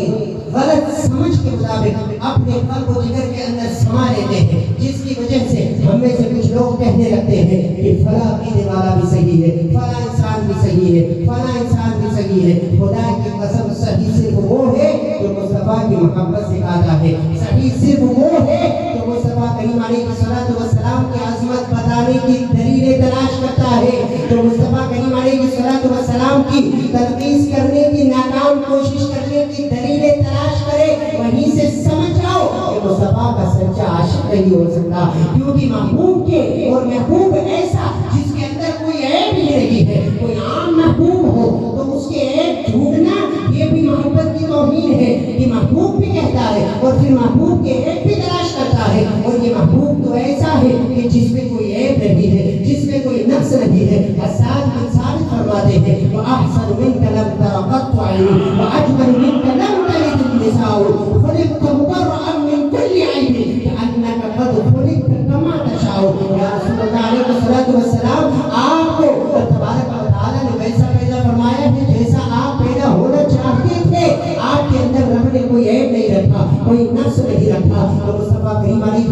غلط سمجھ کے مطابق اپنے قلب و جگر کے اندر سما لیتے ہیں, جس کی وجہ سے ہم میں سے کچھ لوگ کہنے لگتے ہیں کہ فلاں عقیدے والا بھی صحیح ہے, فلاں انسان بھی صحیح ہے, فلاں انسان بھی صحیح ہے. خدا کی قسم صحیح صرف وہ ہے جو مصطفیٰ کی محبت سکھاتا ہے. صحیح صرف وہ ہے جو مصطفیٰ کریم علیہ السلام کی عظمت بتانے کی دلیلیں تلاش کرتا ہے, جو مصطفیٰ کریم علیہ السلام کی تنقید کرنے کی ناکام کوشش کرنے کی دلیلیں تلاش کرے. وہیں سے سمجھ جاؤ کہ مصطفیٰ کا سچا عاشق نہیں ہو سکتا, کیونکہ محبوب کے اور محبوب ایسا جس کے اندر کوئی عیب ہی نہیں ہے. کوئی عام محبوب ہو تو اس کے عیب ڈھونڈنا یہ بھی محبت کی توہین ہے کہ محبوب بھی کہتا ہے اور پھر محبوب کے عیب بھی تلاش کرتا ہے. اور یہ محبوب تو ایسا ہے کہ جس میں کوئی عیب نہیں ہے, جس میں کوئی نقص نہیں ہے. حسان بن ثابت فرماتے ہیں وَأَحْسَنُ مِنْكَ لَمْ تَرَ قَطُّ عَيْنٌ وَأَجْمَلُ مِنْكَ لَمْ تَلِدِ النِّسَاءُ خُلِقْتَ مُبَرَّأً مِنْ كُلِّ عَيْبٍ كَأَنَّكَ قَدْ خُلِقْتَ كَمَا تَشَاءُ. یا رسول اللہ علیہ السلام, آپ کو تبارک و تعالیٰ نے ویسا پیدا فرمایا ہے جیسا آپ پیدا ہونا چاہتے تھے. آپ کے اندر رب نے کوئی عیب نہیں رکھا, کوئی نقص نہیں رکھا. تو مصطفیٰ کریم علیہ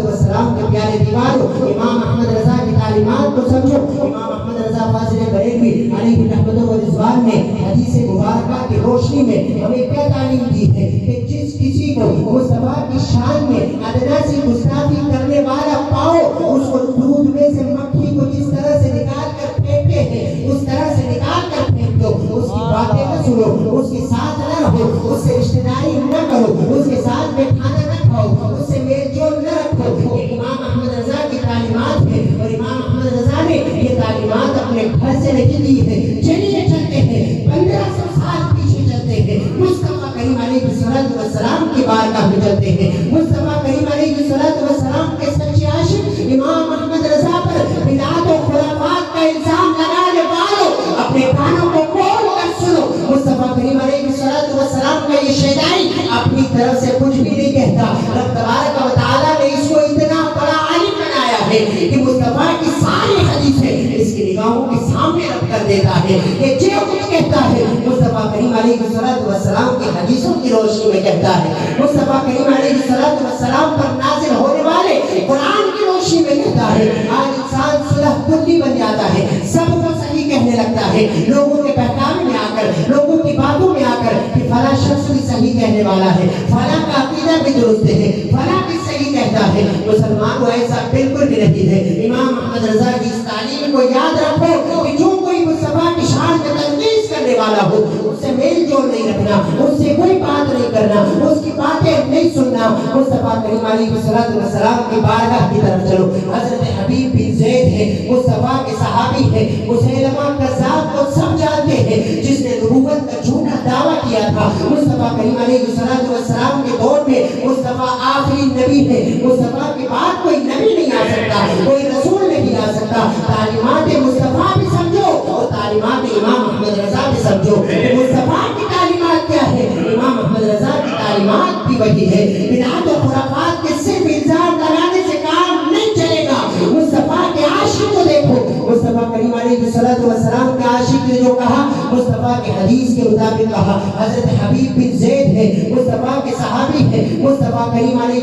السلام کے پیارے دیواروں, امام احمد رضا کی تعلیمات کو سمجھو. امام احمد رضا فاضل بریلوی علیہ رحمت و رضوان نے حدیث مبارکہ کی روشنی میں ہمیں کیا تعلیم دی ہے کہ جس کسی کو مصطفیٰ کی شان میں ادنا سی گستاخی کرنے والا پاؤ, اس کو دودھ میں سے مکھی کو جس طرح سے نکال کر پھینکتے ہیں اس طرح سے نکال کر پھینک دو. اس کی باتیں نہ سنو, اس کے ساتھ نہ رہو, اس سے رشتہ داری نہ کرو, اس کے ساتھ میں کھانا نہ کھاؤ, اس سے میل جول نہ رکھو. یہ امام احمد رضا کی تعلیمات ہے اور امام احمد رضا نے یہ تعلیمات اپنے گھر سے نہیں دی ہے. چلیے چلتے ہیں 1500 سال پیچھے چلتے ہیں, مصطفیٰ کریم علیہ السلام کی بارگاہ میں چلتے ہیں. مصطفیٰ کریم علیہ السلام کے سچے عاشق امام احمد رضا پر بدعت و خرافات کا الزام لگانے والوں اپنے کانوں کو کھول کر سنو. مصطفیٰ کریم علیہ السلام کا یہ شیدائی اپنی طرف سے کچھ بھی نہیں کہتا. رب تبارک و تعالیٰ نے اس کو اتنا بڑا عالم بنایا ہے کہ مصطفیٰ کی ساری حدیثیں اس کی نگاہوں کے سامنے رکھ کر دیتا ہے. یہ جو کچھ کہتا ہے مصطفیٰ کریم علیہ السلام کی حدیثوں کی روشنی میں کہتا ہے. مصطفیٰ کریم علیہ السلام پر نازل ہونے والے قرآن کی روشنی میں کہتا ہے. آج انسان صلح کلی بن جاتا ہے, سب کو صحیح کہنے لگتا ہے, لوگوں کے بہکاوے میں آ کر, لوگوں کی باتوں میں آ کر کہ فلاں شخص بھی صحیح کہنے والا ہے, فلاں کا عقیدہ بھی درست ہے, فلاں بھی صحیح کہتا ہے. مسلمان کو ایسا بالکل بھی نہیں ہے. امام محمد رضا کی اس تعلیم کو یاد رکھو کہ جو کوئی مصطفیٰ کی شان میں تنقید کرنے والا ہو اس سے میل جول نہیں رکھنا, اس سے کوئی بات نہیں کرنا, اس کی باتیں نہیں سننا. مصطفیٰ کریم علیہ السلام کی بارگاہ کی طرف چلو. حضرت حبیب بن زید ہے, مصطفیٰ کے صحابی ہے, مسیلمہ کذاب کو سب جانتے ہیں جس نے نبوت کا جھوٹا دعویٰ کیا تھا. مصطفیٰ کریم علیہ السلام کے دور میں مصطفیٰ آخری نبی ہے, مصطفیٰ کے بعد کوئی نبی نہیں آ سکتا, کوئی رسول نہیں آ سکتا. تعلیمات مصطفیٰ بھی سمجھو اور تعلیمات امام محمد رضا بھی سمجھو. مصطفیٰ کی تعلیمات کیا ہے, امام محمد رضا کی تعلیمات بھی وہی ہے. بدعت و خرافات کے صرف الزام لگانے سے کام نہیں چلے گا. مصطفیٰ کے عاشق کو دیکھو, مصطفیٰ کریم علیہ السلام کے عاشق نے جو کہا مصطفیٰ کے حدیث کے مطابق کہا. حضرت حبیب بن زید ہے, مصطفیٰ کے صحابی ہے. مصطفیٰ کریم علیہ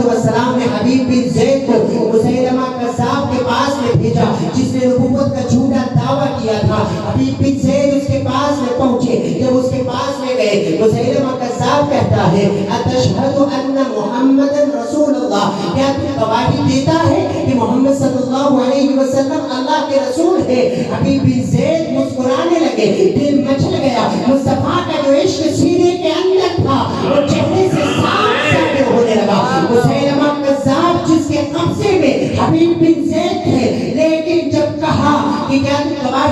السلام نے حبیب بن زید کو مسیلمہ کذاب کے پاس میں بھیجا جس نے نبوت کا جھوٹا دعویٰ کیا تھا. حبیب بن زید اس کے پاس میں پہنچے. جب اس کے پاس میں گئے, مسیلمہ کذاب کہتا ہے اتشہد ان محمد رسول اللہ, کیا تو گواہی دیتا ہے کہ محمد صلی اللہ علیہ وسلم اللہ کے رسول ہے. حبیب بن زید مسکرانے لگے, دل مچل گیا. مصطفیٰ کا جو عشق سینے کے اندر تھا وہ چہرے سے صاف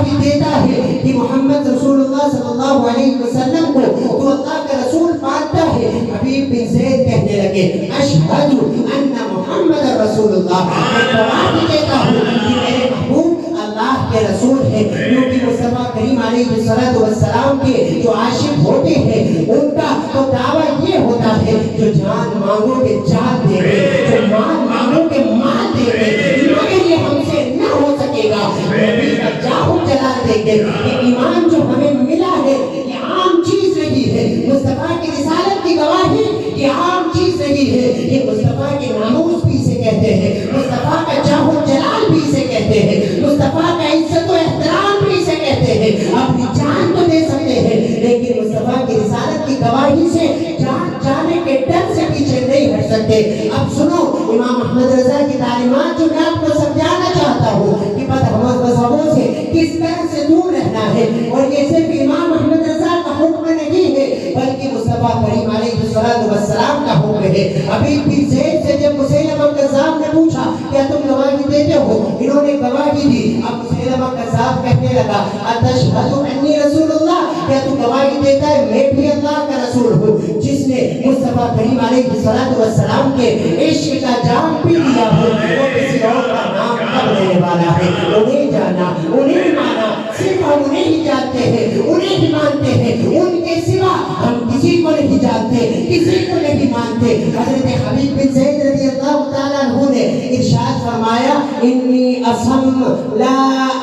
گواہی دیتا ہے کہ محمد رسول اللہ صلی اللہ علیہ وسلم کو تو اللہ کا رسول مانتا ہے، حبیب بن زید کہنے لگے اشہد ان محمد رسول اللہ، میں گواہی دیتا ہوں کہ میرے محبوب اللہ کے رسول ہے، کیونکہ مصطفیٰ کریم علیہ السلام کے جو عاشق ہوتے ہیں ان کا تو دعویٰ یہ ہوتا ہے جو جان مانگو گے جان دے گے، جو مال مانگو گے مال دے گے، مگر یہ ہم سے نہ ہو سکے گا، نبی کا جاہو جلال دیں گے۔ یہ ایمان جو ہمیں ملا ہے یہ عام چیز نہیں ہے، مصطفیٰ کی رسالت کی گواہی یہ عام چیز نہیں ہے، یہ مصطفیٰ کے ناموس بھی اسے کہتے ہیں، مصطفیٰ کا جاہ و جلال بھی اسے کہتے ہیں، مصطفیٰ کا عزت و احترام بھی اسے کہتے ہیں۔ اپنی جان تو دے سکتے ہیں لیکن مصطفیٰ کی رسالت کی گواہی سے جان جانے کے ڈر سے پیچھے نہیں ہٹ سکتے۔ اب سنو امام احمد رضا کی تعلیمات جو میں آپ کو سمجھانا چاہتا ہوں کہ مذہبوں سے کس طرح سے دور رہنا ہے، اور یہ صرف امام احمد رضا کا حکم نہیں ہے بلکہ مصطفیٰ کریم علیہ السلام کا حکم ہے۔ حبیب بن زید سے جب مسیلمہ کذاب نے پوچھا کیا تم گواہی دیتے ہو، انہوں نے گواہی دی۔ اب مسیلمہ کذاب کہنے لگا اتشہد انی رسول اللہ، کیا تم گواہی دیتا ہے میں بھی اللہ کا رسول ہوں۔ جس نے مصطفیٰ کریم علیہ السلام کے عشق کا جام پی لیا ہو وہ کسی اور کا نام کب لینے والا ہے۔ انہیں جانا انہیں مانا، صرف ہم انہیں ہی جانتے ہیں انہیں ہی مانتے ہیں، ان کے سوا ہم کسی کو نہیں جانتے کسی کو نہیں مانتے۔ حضرت حبیب بن زید رضی اللہ تعالیٰ عنہ نے ارشاد فرمایا انی اصم لا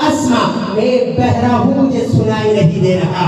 اسمع، میں بہرا ہوں مجھے سنائی نہیں دے رہا۔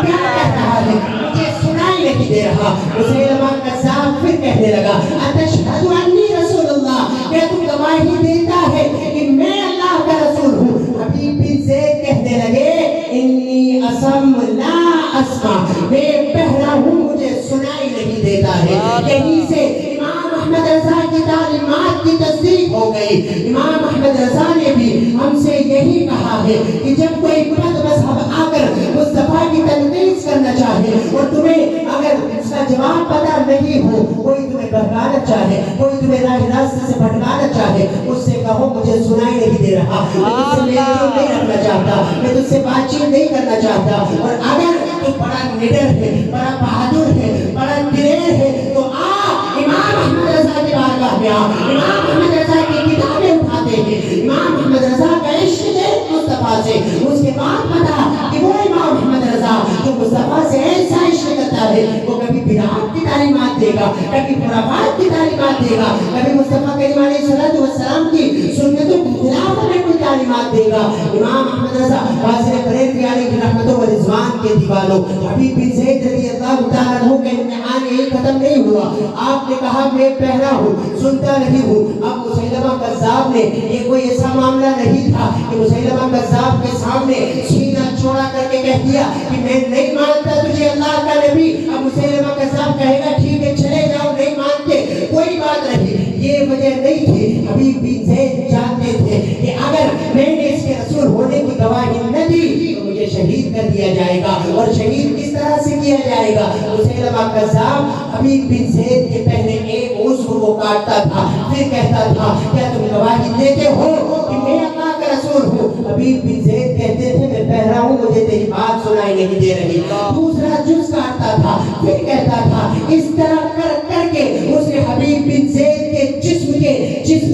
کیا کہہ رہا ہے؟ مجھے سنائی نہیں دے رہا۔ مسیلمہ کذاب پھر کہنے لگا اتشہد انی رسول اللہ، کیا تم گواہی دیتا ہے کہ میں اللہ کا رسول ہوں؟ حبیب بن زید کہنے لگے انی اصم لا اسمع، میں بہرا ہوں مجھے سنائی نہیں دیتا ہے۔ یہیں سے امام احمد رضا کی تعلیمات کی تصدیق ہو گئی۔ امام احمد رضا نے بھی ہم سے یہی کہا ہے کہ جب کوئی بد مذہب آ کر مصطفیٰ کی تنقید کرنا چاہے اور تمہیں اگر اس کا جواب پتہ نہیں ہو، کوئی تمہیں بہکانا چاہے، کوئی تمہیں راہ راستے سے بھٹکانا چاہے، اس سے کہو مجھے سنائی نہیں دے رہا، میں تجھ سے میل جول نہیں رکھنا چاہتا، میں تجھ سے بات چیت نہیں کرنا چاہتا۔ اور اگر تو بڑا نڈر ہے، بڑا بہادر ہے، بڑا دلیر ہے تو امام احمد رضا کے بارگاہ میں امام احمد رضا کی کتابیں اٹھاتے ہیں، امام احمد رضا کا عشق ہے مصطفیٰ سے۔ اس کے بعد پتا کہ وہ امام احمد رضا جو مصطفیٰ سے ایسا عشق کرتا ہے وہ کبھی بدعات کی تعلیمات دے گا، کبھی خرافات کی تعلیمات دے گا، کبھی مصطفیٰ کریم علیہ السلام کی سنتوں کے خلاف میں کوئی تعلیمات دے گا۔ امام احمد رضا واضح بریلوی علیہ رحمت و رضوان کے دیوانوں، حبیب بن زید رضی اللہ تعالیٰ عنہ کا امتحان یہی ختم نہیں ہوا۔ آپ نے کہا میں پہنا ہوں سنتا نہیں ہوں۔ اب مسیلمہ کذاب نے یہ کوئی ایسا معاملہ نہیں تھا کہ مسیلمہ کذاب کے سامنے سینہ چوڑا کر کے کہہ دیا کہ میں نہیں مانتا تجھے اللہ کا نبی۔ اب مسیلمہ کذاب کہے گا ٹھیک ہے چلے جاؤ نہیں مانتے کوئی بات نہیں، یہ وجہ نہیں تھی۔ حبیب بن زید جانتے تھے کہ اگر میں نے اس کے رسول ہونے کی گواہی نہ دی تو مجھے شہید کر دیا جائے گا، اور شہید کس طرح سے کیا جائے گا؟ مسیلمہ کذاب حبیب بن زید کے پہلے ایک عضو وہ کاٹتا تھا، پھر کہتا تھا کیا تم گواہی دیتے ہو کہ میں اللہ کا رسول ہوں؟ حبیب بن زید کہتے تھے میں بہرا ہوں مجھے تیری بات سنائی نہیں دے رہی۔ دوسرا جز کاٹتا تھا، پھر کہتا تھا۔ اس طرح کر کر کے اس نے حبیب بن زید کے جسم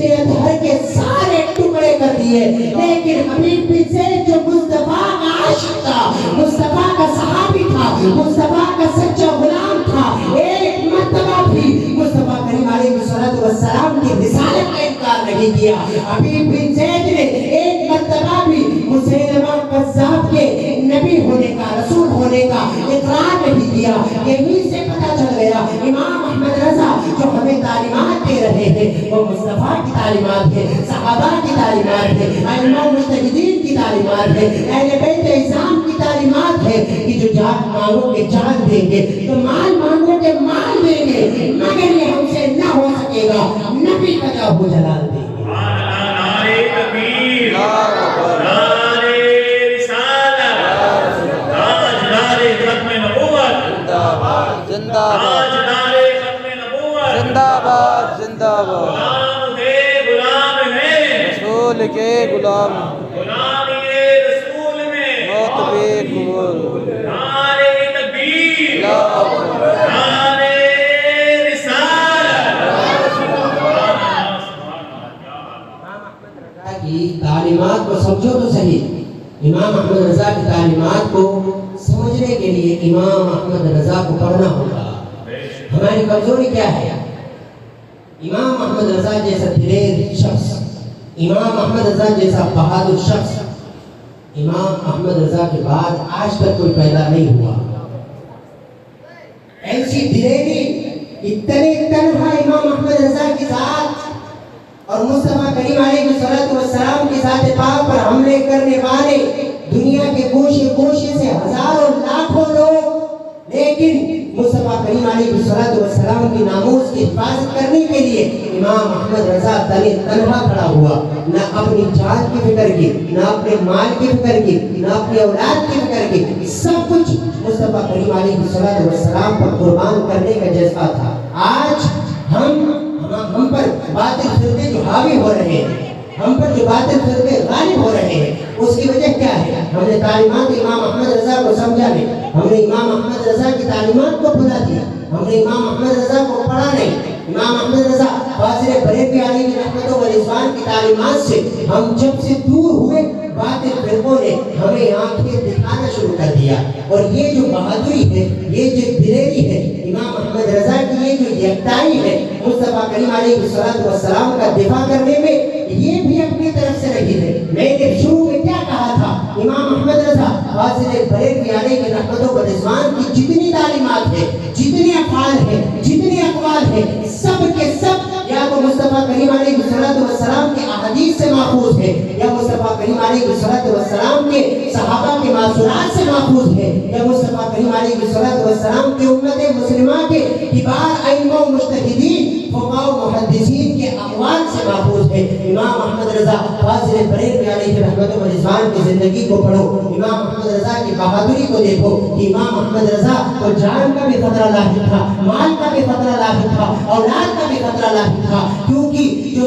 اطہر کے سارے ٹکڑے کر دیے، لیکن حبیب بن زید جو مصطفیٰ کا عاشق تھا، مصطفیٰ کا صحابی تھا، مصطفیٰ کا سچا غلام تھا، ایک مرتبہ بھی مصطفیٰ کریم علیہ السلام کی رسالت کا انکار نہیں کیا۔ حبیب بن زید نے ایک مرتبہ بھی مسیلمہ کذاب کے نبی ہونے کا رسول ہونے کا اقرار نہیں کیا۔ یہیں سے پتہ چل گیا امام احمد رضا جو ہمیں تعلیمات دے رہے ہیں وہ مصطفیٰ کی تعلیمات ہے، صحابہ کی تعلیمات ہے، ائمہ مجتہدین کی تعلیمات ہے، اہل بیت اعظام کی تعلیمات ہے کہ جو جان مانگو گے جان دیں گے، تو مال مانگو گے مال دیں گے، مگر یہ ہم سے نہ ہو سکے گا، نبی کا جاہ و جلال دیں گے۔ نعرہ تکبیر، نعرہ رسالت، تاج نعرہ ختم نبوت، زندہ تاج نعرہ ختم نبوت، زندہ باد زندہ باد، غلام ہے غلام ہے، رسول کے غلام، غلامی رسول میں امام احمد رضا کی تعلیمات کو سمجھنے کے لیے امام احمد رضا کو پڑھنا ہوگا۔ ہماری کمزوری کیا ہے؟ امام احمد رضا جیسا دلیر شخص، امام احمد رضا جیسا بہادر شخص امام احمد رضا کے بعد آج تک کوئی پیدا نہیں ہوا۔ ایسی دلیری، اتنے تنہا امام احمد رضا کی ذات اور مصطفیٰ کریم علیہ السلام کی ذات پاک پر حملے کرنے والے دنیا کے گوشے گوشے سے ہزاروں لاکھوں لوگ، لیکن مصطفیٰ کریم علیہ السلام کی ناموس کی حفاظت کرنے کے لیے امام احمد رضا تنہا کھڑا ہوا، نہ اپنی جان کی فکر کی، نہ اپنے مال کی فکر کی، نہ اپنی اولاد کی فکر کی، سب کچھ مصطفیٰ کریم علیہ السلام پر قربان کرنے کا جذبہ تھا۔ آج ہم پر باطل فرقے جو حاوی ہو رہے ہیں، ہم پر جو باطل فرقے غالب ہو رہے ہیں، اس کی وجہ کیا ہے؟ ہم نے تعلیمات امام احمد رضا کو سمجھا نہیں، ہم نے امام احمد رضا کی تعلیمات کو بھلا دیا، ہم نے امام احمد رضا کو پڑھا نہیں۔ امام احمد رضا فاضل بریلوی علیہ رحمت و رضوان کی تعلیمات سے ہم جب سے دور ہوئے، باطل فرقوں نے ہمیں آنکھیں دکھانا شروع کر دیا، اور یہ جو بہادری ہے، یہ جو دلیری ہے امام احمد رضا کی، یہ جو یکتائی ہے مصطفیٰ کریم علیہ السلام کا دفاع کرنے میں، یہ بھی اپنی طرف سے نہیں ہے۔ میں نے شروع میں کیا کہا تھا؟ امام احمد رضا فاضل بریلوی علیہ رحمت و رضوان کی جتنی تعلیمات ہے، جتنے افعال ہیں، جتنے اقوال ہیں، سب کے سب یا تو مصطفیٰ کریم علیہ السلام کے احادیث سے ماخوذ ہے، یا مصطفیٰ کریم علیہ السلام کے صحابہ کے معصورات سے ماخوذ ہے، یا مصطفیٰ کریم علیہ السلام کے امت مسلمہ کے کبار ائمہ و مجتہدین، فقہاء و محدثین کے اقوال سے ماخوذ ہے۔ امام احمد رضا فاضل بریلوی علیہ رحمت و رضوان کی زندگی کو پڑھو، امام احمد رضا کی بہادری کو دیکھو کہ امام احمد رضا کو جان کا بھی خطرہ لاحق تھا، مال کا بھی خطرہ لاحق تھا، اولاد کا بھی خطرہ لاحق تھا، کیونکہ جو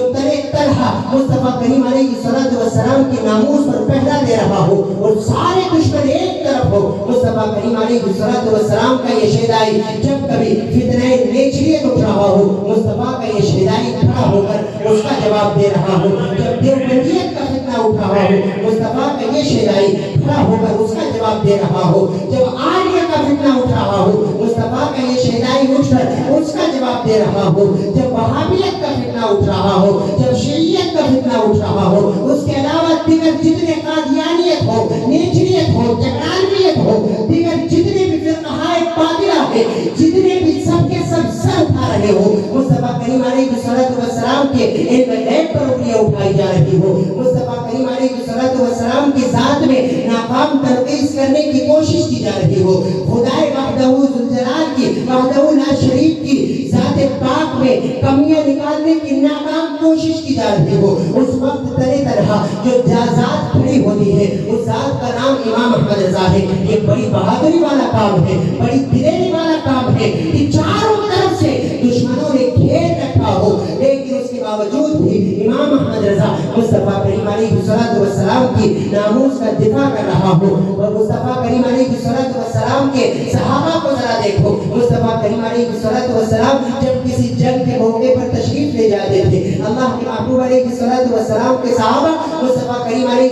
تنہا مصطفیٰ کریم علیہ السلام کی ناموس پر پہرا دے رہا ہو اور سارے دشمن ایک طرف ہو، مصطفیٰ کریم علیہ السلام کا یہ شہدائی جب کبھی فتنہ نیچریت اٹھ رہا ہو، مصطفیٰ کا یہ شہدائی کھڑا ہو کر اس کا جواب دے رہا ہو، جب دیوبندیت کا فتنہ اٹھ رہا ہو، مصطفیٰ کا یہ شہدائی کھڑا ہو کر اس کا جواب دے رہا ہو، جب آریہ کا فتنہ اٹھ رہا ہو، مصطفیٰ کا یہ شہدائی اٹھ کر اس کا جواب دے رہا ہو، جب وہابیت کا فتنہ اٹھ رہا ہو، جب شیعیت کا فتنہ اٹھ رہا ہو، اس کے علاوہ دیگر جتنے قادیانیت ہو، نیچریت ہو، جکرانویت ہو، دیگر جتنے بھی فرقہ باطلہ ہے، جتنے بھی سب کے سب سر اٹھا رہے ہو، مصطفیٰ کریم علیہ السلام کے علم غیب پر انگلیاں اٹھائی جا رہی ہو، مصطفیٰ کریم علیہ السلام کی ذات میں ناکام تنقیص کرنے کی کوشش کی جا رہی ہو، خدائے وحدہ ذوالجلال کی، وحدہ لا شریک کی ذات پاک میں کمیاں نکالنے کی ناکام کوشش کی جا رہی ہو، اس وقت تنہا جو ذات کھڑی ہوتی ہے، اس ذات کا نام امام احمد رضا ہے۔ یہ بڑی بہادری والا کام ہے، بڑی دلیری والا کام ہے کہ چاروں طرف سے دشمنوں نے گھیر رکھا ہو، لیکن اس کے باوجود بھی امام احمد رضا مصطفیٰ کریم علیہ السلام کی ناموس کا دفاع کر رہا ہو، اور مصطفیٰ کریم علیہ السلام کے صحابہ کو ذرا دیکھو، مصطفیٰ کریم علیہ السلام جب کسی جنگ کے موقع پر تشریف لے جاتے تھے، اللہ کے محبوب علیہ السلام کے صحابہ مصطفیٰ کریم علیہ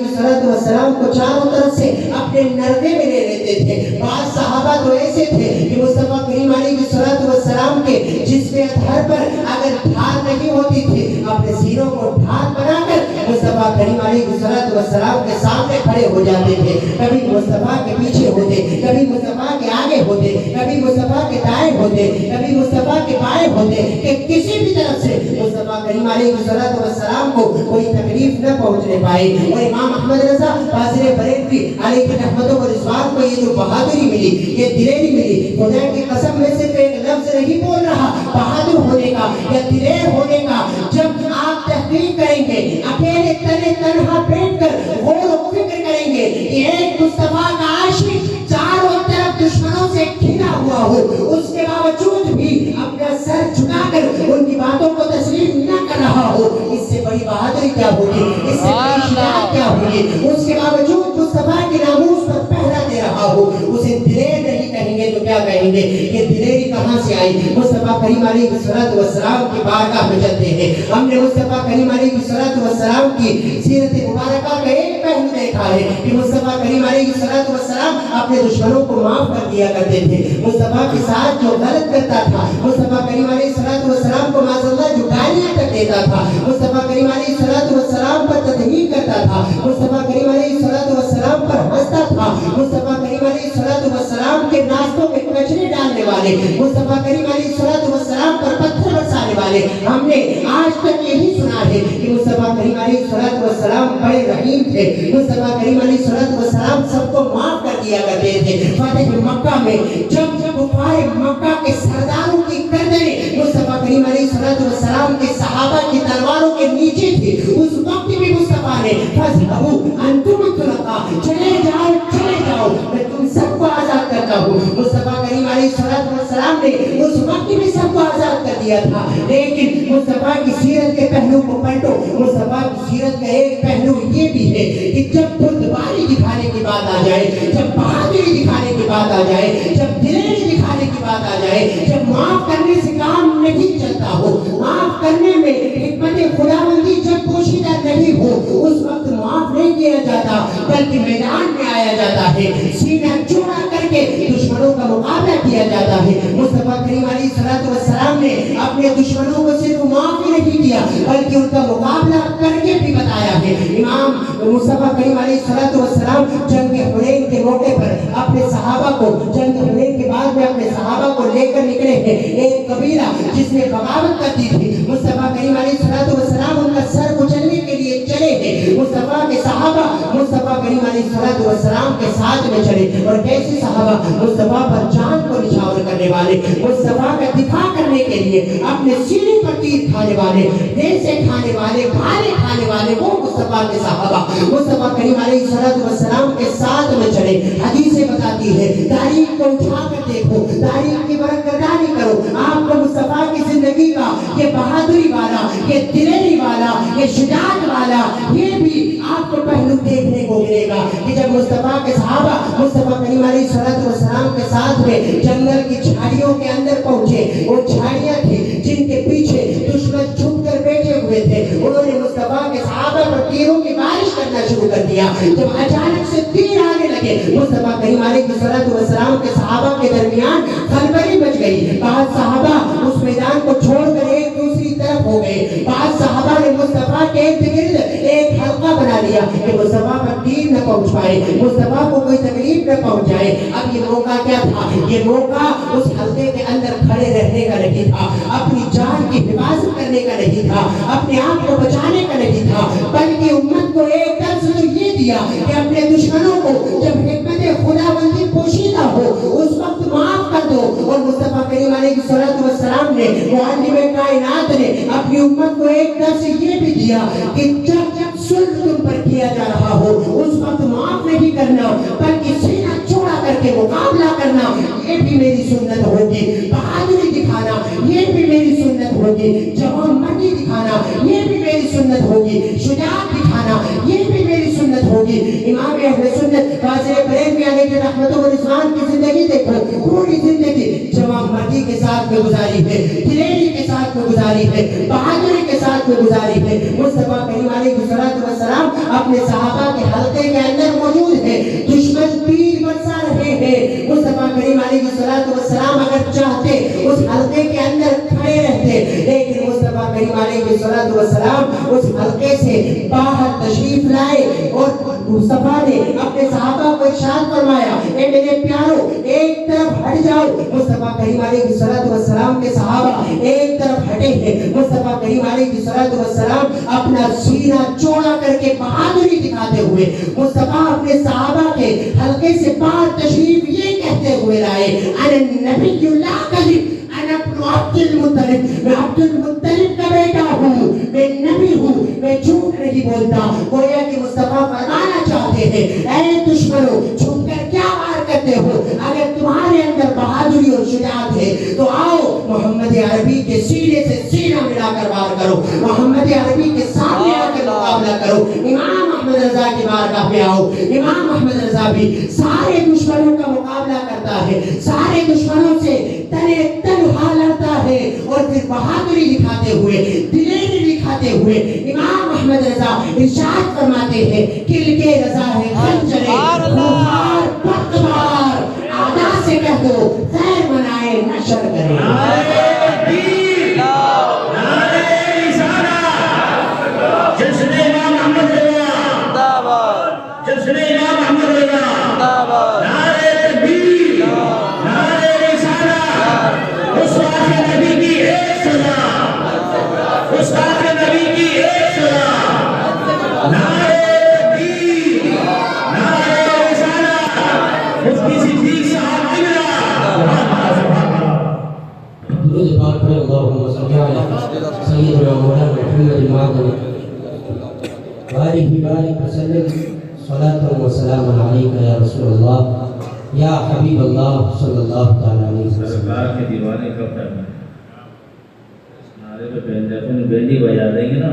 السلام کو چاروں طرف سے اپنے نرغے میں لے لیتے تھے۔ بعض صحابہ تو ایسے تھے کہ مصطفیٰ کریم علیہ السلام کے جسم اطہر پر اگر ڈھال نہیں ہوتی تھی، اپنے سینوں کو ڈھال بنا کر مصطفیٰ کریم علیہ السلام کے سامنے کھڑے ہو جاتے تھے، کبھی مصطفیٰ کے پیچھے ہوتے، کبھی مصطفیٰ کے آگے ہوتے، کبھی مصطفیٰ کے دائیں ہوتے، کبھی مصطفیٰ کے بائیں ہوتے، کہ کسی بھی طرف سے مصطفیٰ کریم علیہ السلام کو کوئی تکلیف نہ پہنچنے پائے۔ اور امام احمد رضا فاضل بریلوی علیہ رحمت و رضوان کو یہ جو بہادری ملی، یہ دلیری ملی، خدا کی قسم میں صرف ایک لفظ نہیں بول رہا بہادر ہونے کا یا دلیر ہونے کا، جب آپ تحقیق کریں گے، اکیلے تنہا بیٹھ کر غور و فکر کریں گے کہ ایک مصطفیٰ کا عاشق چاروں طرف دشمنوں سے گھرا ہوا ہو، اس کے باوجود بھی اپنا سر جھکا کر ان کی باتوں کو تسلیم نہ کر رہا ہو، اس سے بڑی بہادری کیا ہوگی، اس سے بڑی شجاعت کیا ہوگی؟ اس کے باوجود مصطفیٰ کی ناموس پر پہرا دے رہا ہو، اسے دلیر نہیں کہیں گے تو کیا کہیں گے؟ کہ دلیری کہاں سے آئی مصطفیٰ کریم علیہ السلام کی بارگاہ میں چلتے ہیں. ہم نے مصطفیٰ کریم علیہ السلام کی سیرت مبارکہ کا ایک پہلو دیکھا ہے کہ مصطفیٰ کریم علیہ السلام اپنے دشمنوں کو معاف کر دیا کرتے تھے. مصطفیٰ کے ساتھ جو غلط کرتا تھا مصطفیٰ کریم علیہ السلام کو معاذ اللہ جو گالیاں تک دیتا تھا, مصطفیٰ کریم علیہ السلام پر تطہیر کرتا تھا, مصطفیٰ کریم علیہ السلام پر ہنستا تھا, مصطفیٰ کریم علیہ السلام کے ناستوں میں کچرے ڈالنے والے, مصطفیٰ کریم علیہ السلام پر پتھر برسانے والے, ہم نے آج تک یہی سنا ہے کہ مصطفیٰ کریم علیہ السلام بڑے رحیم تھے. مصطفیٰ کریم علیہ السلام سب کو معاف کر دیا کرتے تھے. فتح مکہ میں جب کفار مکہ کے سرداروں کی گردنیں مصطفیٰ کریم علیہ السلام کے صحابہ کی تلواروں کے نیچے تھی, اس وقت بھی مصطفیٰ نے فَاذْهَبُوا أَنْتُمُ الطُّلَقَاءُ چلے جاؤ میں تم سب کو آزاد کرتا ہوں. مصطفیٰ کریم علیہ السلام نے اس وقت بھی سب کو آزاد کر دیا تھا. لیکن مصطفیٰ کی سیرت کے پہلو کو پلٹو, مصطفیٰ کی سیرت کا ایک پہلو یہ بھی ہے کہ جب بردباری دکھانے کی بات آ جائے, جب بہادری دکھانے کی بات آ جائے, جب دلیری دکھانے کی بات آ جائے, جب معاف کرنے سے کام نہیں چلتا ہو, معاف کرنے میں حکمت خداوندی جب پوشیدہ نہیں ہو, اس وقت معاف نہیں کیا جاتا بلکہ میدان میں آیا جاتا ہے, سینہ چوڑا کر کے دشمنوں کا مقابلہ کیا جاتا ہے. مصطفیٰ کریم علیہ السلام نے اپنے دشمنوں کو صرف معاف ہی نہیں کیا بلکہ ان کا مقابلہ کر کے بھی بتایا ہے. امام مصطفیٰ کریم علیہ السلام جنگ حنین کے موقع پر اپنے صحابہ کو, جنگ حنین کے بعد میں اپنے صحابہ کو لے کر نکلے ہیں. ایک قبیلہ جس نے بغاوت کر دی تھی, مصطفیٰ کریم علیہ السلام ان کا سر کچلنے کے لیے چلے ہیں. مصطفیٰ کے صحابہ مصطفیٰ کریم علیہ السلام کے ساتھ میں چلے, اور کیسے صحابہ مصطفیٰ پر جان کو نچھاور کرنے والے, مصطفیٰ کا دفاع کرنے کے لیے اپنے سینے پر تیر کھانے والے, ریزے کھانے والے, بھالے کھانے والے, وہ مصطفیٰ کے صحابہ مصطفیٰ کریم علیہ السلام کے ساتھ میں چلے. حدیثیں بتاتی ہے تاریخ کو اٹھا کر دیکھو, تاریخ کی برقراری کرو, آپ کو مصطفیٰ کی زندگی کا یہ بہادری والا, یہ دلیری والا, یہ شجاعت والا یہ بھی آپ کو پہلو دیکھنے کو ملے گا کہ جب مصطفیٰ کے صحابہ مصطفیٰ کریم علیہ السلام کے ساتھ میں جنگل کی جھاڑیوں کے اندر پہنچے, وہ جھاڑیاں تھی جن کے پیچھے دشمن چھپ کر بیٹھے ہوئے تھے, انہوں نے مصطفیٰ کے صحابہ پر تیروں کی بارش کرنا شروع کر دیا. جب اچانک سے تیر آنے لگے, مصطفیٰ کریم علیہ السلام کے صحابہ کے درمیان خلبلی مچ گئی. بعض صحابہ اس میدان کو چھوڑ کر ایک دوسری طرف ہو گئے, بعض صحابہ نے مصطفیٰ کے ارد گرد ایک حلقہ بنا لیا کہ مصطفیٰ پر تیر نہ پہنچ پائے, مصطفیٰ کو کوئی تکلیف نہ پہنچ جائے. اب یہ موقع کیا تھا؟ یہ موقع اس حلقے کے اندر کھڑے رہنے کا نہیں تھا, اپنی جان کی حفاظت کرنے کا نہیں تھا, اپنے آپ کو بچانے کا نہیں تھا, بلکہ امت کو ایک درس تو یہ دیا کہ اپنے دشمنوں کو جب حکمت خداوندی پوشیدہ ہو اس وقت معاف کر دو. اور مصطفیٰ کریم علیہ السلام نے, معلم کائنات نے اپنی امت کو ایک درس یہ بھی دیا کہ جب صلح تم پر کیا جا رہا ہو اس وقت معاف نہیں کرنا بلکہ سینہ چوڑا کر کے مقابلہ کرنا, یہ بھی میری سنت ہوگی. بہادری دکھانا یہ بھی میری سنت ہوگی, جوان مردی دکھانا یہ بھی میری سنت ہوگی, شجاعت دکھانا یہ بھی میری سنت ہوگی. امام اہل سنت قاضی بریلوی علیہ رحمت و رضوان کی زندگی دیکھو, پوری زندگی جوان مردی کے ساتھ میں گزاری ہے, دلیری کے ساتھ میں گزاری ہے, بہادری کے ساتھ میں گزاری ہے. مصطفیٰ کریم علیہ السلام اپنے صحابہ کے حلقے کے اندر موجود ہے, دشمن تیر برسا رہے ہیں. مصطفیٰ کریم علیہ السلام اگر چاہتے اس حلقے کے اندر کھڑے رہتے, لیکن مصطفیٰ کریم علیہ السلام اس حلقے سے باہر تشریف لائے اور مصطفیٰ نے اپنے صحابہ کو ارشاد فرمایا, اے میرے پیارو ایک طرف ہٹ جاؤ. مصطفیٰ کریم علیہ السلام کے صحابہ ایک طرف ہٹے ہیں. مصطفیٰ کریم علیہ السلام اپنا سینہ چوڑا کر کے بہادری دکھاتے ہوئے مصطفیٰ اپنے صحابہ کے حلقے سے باہر تشریف یہ کہتے ہوئے لائے, انا نبی لا کذب, انا ابن عبد المطلب, میں عبد المطلب کا بیٹا ہوں, میں نبی ہوں, میں جھوٹ نہیں بولتا. گویا کہ مصطفیٰ فرمانا چاہتے ہیں, اے دشمنوں چھپ کر کیا وار کرتے ہو, اگر تمہارے اندر بہادری اور شجاعت ہے تو آؤ محمد عربی کے سینے سے سینہ ملا کر وار کرو, محمد عربی کے سامنے آ کر مقابلہ کرو. امام احمد رضا کی بارگاہ میں آؤ. امام احمد رضا بھی سارے دشمنوں کا مقابلہ کرتا ہے, سارے دشمنوں سے تنے تنہا لڑتا ہے, اور پھر بہادری دکھاتے ہوئے, دلیری دکھاتے ہوئے امام احمد رضا ارشاد فرماتے ہیں, کل کے رضا ہے خنجر خوار بختبار, آدھا سے کہہ دو خیر منائے نشر کرے. سيدنا مولانا محمد المعظم وآله بارك وسلم صلاة وسلام عليك يا رسول الله يا حبيب الله صلى الله تعالى عليه وسلم. سرکار کے دیوانے کب تک ہیں؟ نعرے پہ پہن جاتے ہیں, بیندی بجا دیں گے نا.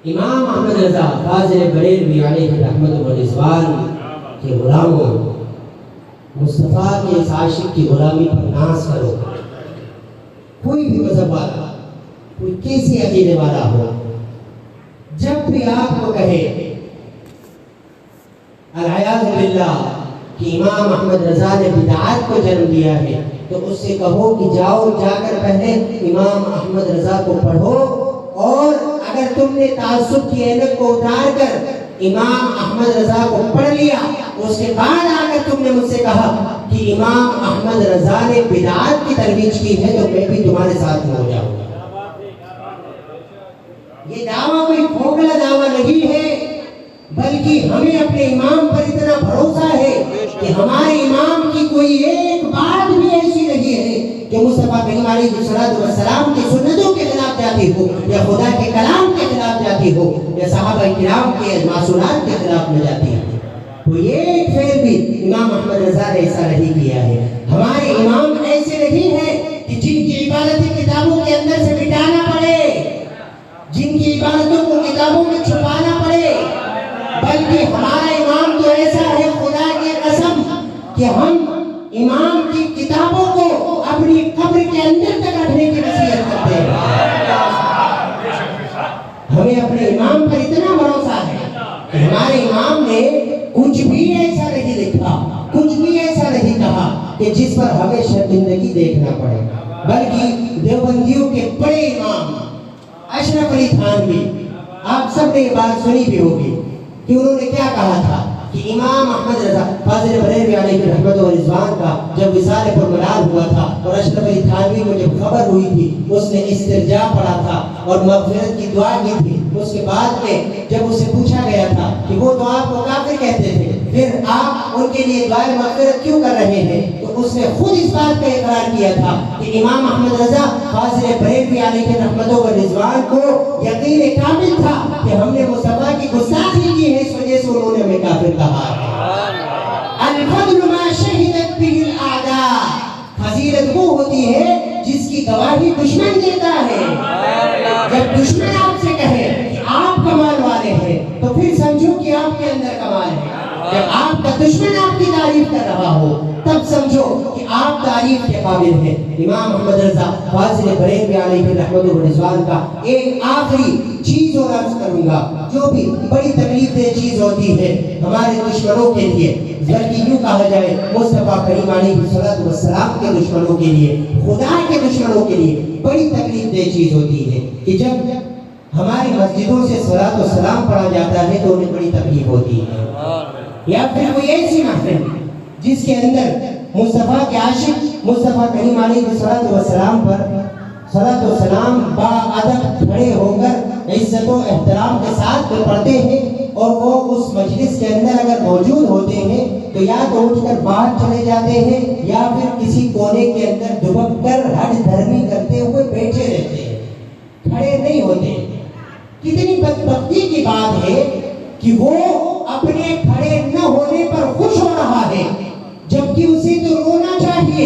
امام احمد رضا فاضل بریلوی علیہ رحمت و رضوان کے غلاموں, مصطفیٰ کے اس عاشق کی غلامی پر ناز کرو. کوئی بھی مذہب والا, کوئی کیسی عقیدے والا ہو, جب بھی آپ کو کہے العیاذ باللہ کہ امام احمد رضا نے بدعات کو جنم دیا ہے, تو اس سے کہو کہ جاؤ جا کر پہلے امام احمد رضا کو پڑھو, اور اگر تم نے تعصب کی اینک کو اتار کر امام احمد رضا کو پڑھ لیا, اس کے بعد آ کر تم نے مجھ سے کہا کہ امام احمد رضا نے بدعات کی ترویج کی ہے, تو میں بھی تمہارے ساتھ ہو جاؤں گا. یہ دعویٰ کوئی کھوکھلا دعویٰ نہیں ہے, بلکہ ہمیں اپنے امام پر اتنا بھروسہ ہے کہ ہمارے امام کی کوئی ایک بات بھی ایسی نہیں ہے کہ مصطفیٰ کریم علیہ السلام کی سنتوں کے خلاف جاتی ہو, یا خدا کے کلام کے خلاف جاتی ہو, یا صحابہ کرام کے معصومات کے خلاف میں جاتی ہے. کوئی ایک فعل بھی امام احمد رضا نے ایسا نہیں کیا ہے. ہمارے امام ایسے نہیں ہیں کہ جن کی عبادتیں کتابوں کے اندر سے مٹانا پڑے, جن کی عبادتوں کو کتابوں میں چھپانا پڑے, بلکہ ہمارا امام تو ایسا ہے خدا کی قسم کہ ہم امام کی کتابوں کو اپنی قبر کے اندر تک رکھنے کی نصیحت کرتے ہیں. ہمیں اپنے امام پر اتنا بھروسہ ہے کہ ہمارے امام نے کچھ بھی ایسا نہیں لکھا, کچھ بھی ایسا نہیں کہا کہ جس پر ہمیں شرمندگی دیکھنا پڑے, بلکہ دیوبندیوں کے بڑے امام اشرف علی تھانوی, آپ سب نے یہ بات سنی بھی ہوگی کہ انہوں نے کیا کہا تھا کہ امام احمد رضا فاضل بریلوی علیہ رحمت و رضوان کا جب وصال پر ملال ہوا تھا, اور اشرف علی تھانوی کو جب خبر ہوئی تھی, اس نے استرجاع پڑھا تھا اور مغفرت کی دعا کی تھی. اس کے بعد میں جب اسے پوچھا گیا تھا کہ وہ تو آپ کو کافر کہتے تھے, پھر آپ ان کے لیے دعائے مغفرت کیوں کر رہے ہیں, تو اس نے خود اس بات کا اقرار کیا تھا کہ امام احمد رضا فاضل بریلوی علیہ رحمت و رضوان کو یقین کامل تھا کہ ہم نے مصطفیٰ کی گستاخی کی ہے, اس وجہ سے انہوں نے ہمیں کافر کہا ہے. الفضل ما شہدت به الاعداء, فضیلت وہ ہوتی ہے جس کی گواہی دشمن دیتا ہے. جب دشمن آپ سے کہے کہ آپ کمال والے ہیں, تو پھر سمجھو کہ آپ کے اندر کمال ہے. جب آپ کا دشمن آپ کی تعریف کر رہا ہو, تب سمجھو کہ آپ تعریف کے قابل ہیں. امام احمد رضا فاضل بریلوی علیہ رحمت و رضوان کا ایک آخری چیز اور عرض کروں گا, جو بھی بڑی تکلیف دہ چیز ہوتی ہے ہمارے دشمنوں کے لیے, بلکہ یوں کہا جائے مصطفیٰ کریم علیہ السلام کے دشمنوں کے لیے, خدا کے دشمنوں کے لیے بڑی تکلیف دہ چیز ہوتی ہے کہ جب ہماری مسجدوں سے صلاۃ و سلام پڑھا جاتا ہے تو انہیں بڑی تکلیف ہوتی ہے. یا پھر کوئی ایسی محفل جس کے اندر مصطفیٰ کے عاشق مصطفیٰ کریم علیہ السلام پر صلاۃ و سلام با ادب کھڑے ہو کر عزت و احترام کے ساتھ پڑھتے ہیں, اور وہ اس مجلس کے اندر اگر موجود ہوتے ہیں تو یا تو اٹھ کر باہر چلے جاتے ہیں, یا پھر کسی کونے کے اندر دبک کر ہٹ دھرمی کرتے ہوئے بیٹھے رہتے ہیں, کھڑے نہیں ہوتے. کتنی بدبختی کی بات ہے کہ وہ اپنے کھڑے نہ ہونے پر خوش ہو رہا ہے, جبکہ اسے تو رونا چاہیے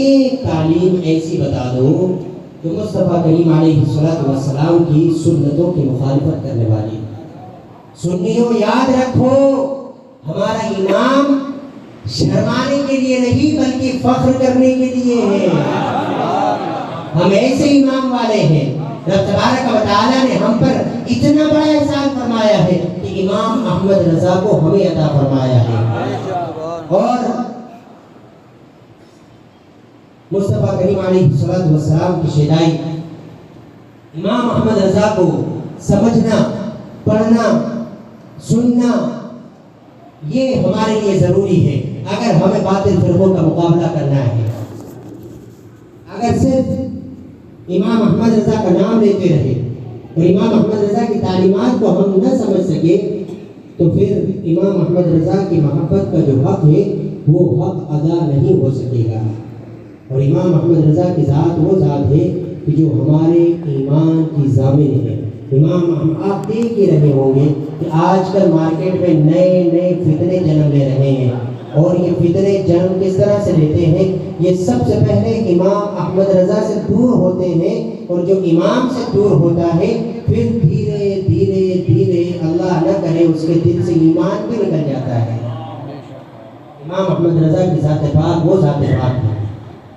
ایک تعلیم ایسی بتا دو جو مصطفیٰ کریم علیہ السلام کی سنتوں کی مخالفت کرنے والی. سنیوں یاد رکھو، ہمارا امام شرمانے کے لیے نہیں بلکہ فخر کرنے کے لیے ہے. ہم ایسے امام والے ہیں. رب تبارک و تعالیٰ نے ہم پر اتنا بڑا احسان فرمایا ہے کہ امام احمد رضا کو ہمیں عطا فرمایا ہے. اور مصطفیٰ کریم علیہ السلام کی شیدائی امام احمد رضا کو سمجھنا، پڑھنا، سننا یہ ہمارے لیے ضروری ہے اگر ہمیں باطل فرقوں کا مقابلہ کرنا ہے. اگر صرف امام احمد رضا کا نام لیتے رہے اور امام احمد رضا کی تعلیمات کو ہم نہ سمجھ سکے تو پھر امام احمد رضا کی محبت کا جو حق ہے وہ حق ادا نہیں ہو سکے گا. اور امام احمد رضا کی ذات وہ ذات ہے کہ جو ہمارے ایمان کی ضامن ہے. آپ دیکھ ہی رہے ہوں گے کہ آج کل مارکیٹ میں نئے نئے فتنے جنم لے رہے ہیں. اور یہ فتنے جنم کس طرح سے لیتے ہیں؟ یہ سب سے پہلے امام احمد رضا سے دور ہوتے ہیں، اور جو امام سے دور ہوتا ہے پھر دھیرے دھیرے دھیرے اللہ نہ کرے اس کے دل سے ایمان بھی نکل جاتا ہے. امام احمد رضا کی ذات پاک وہ ذات پاک ہے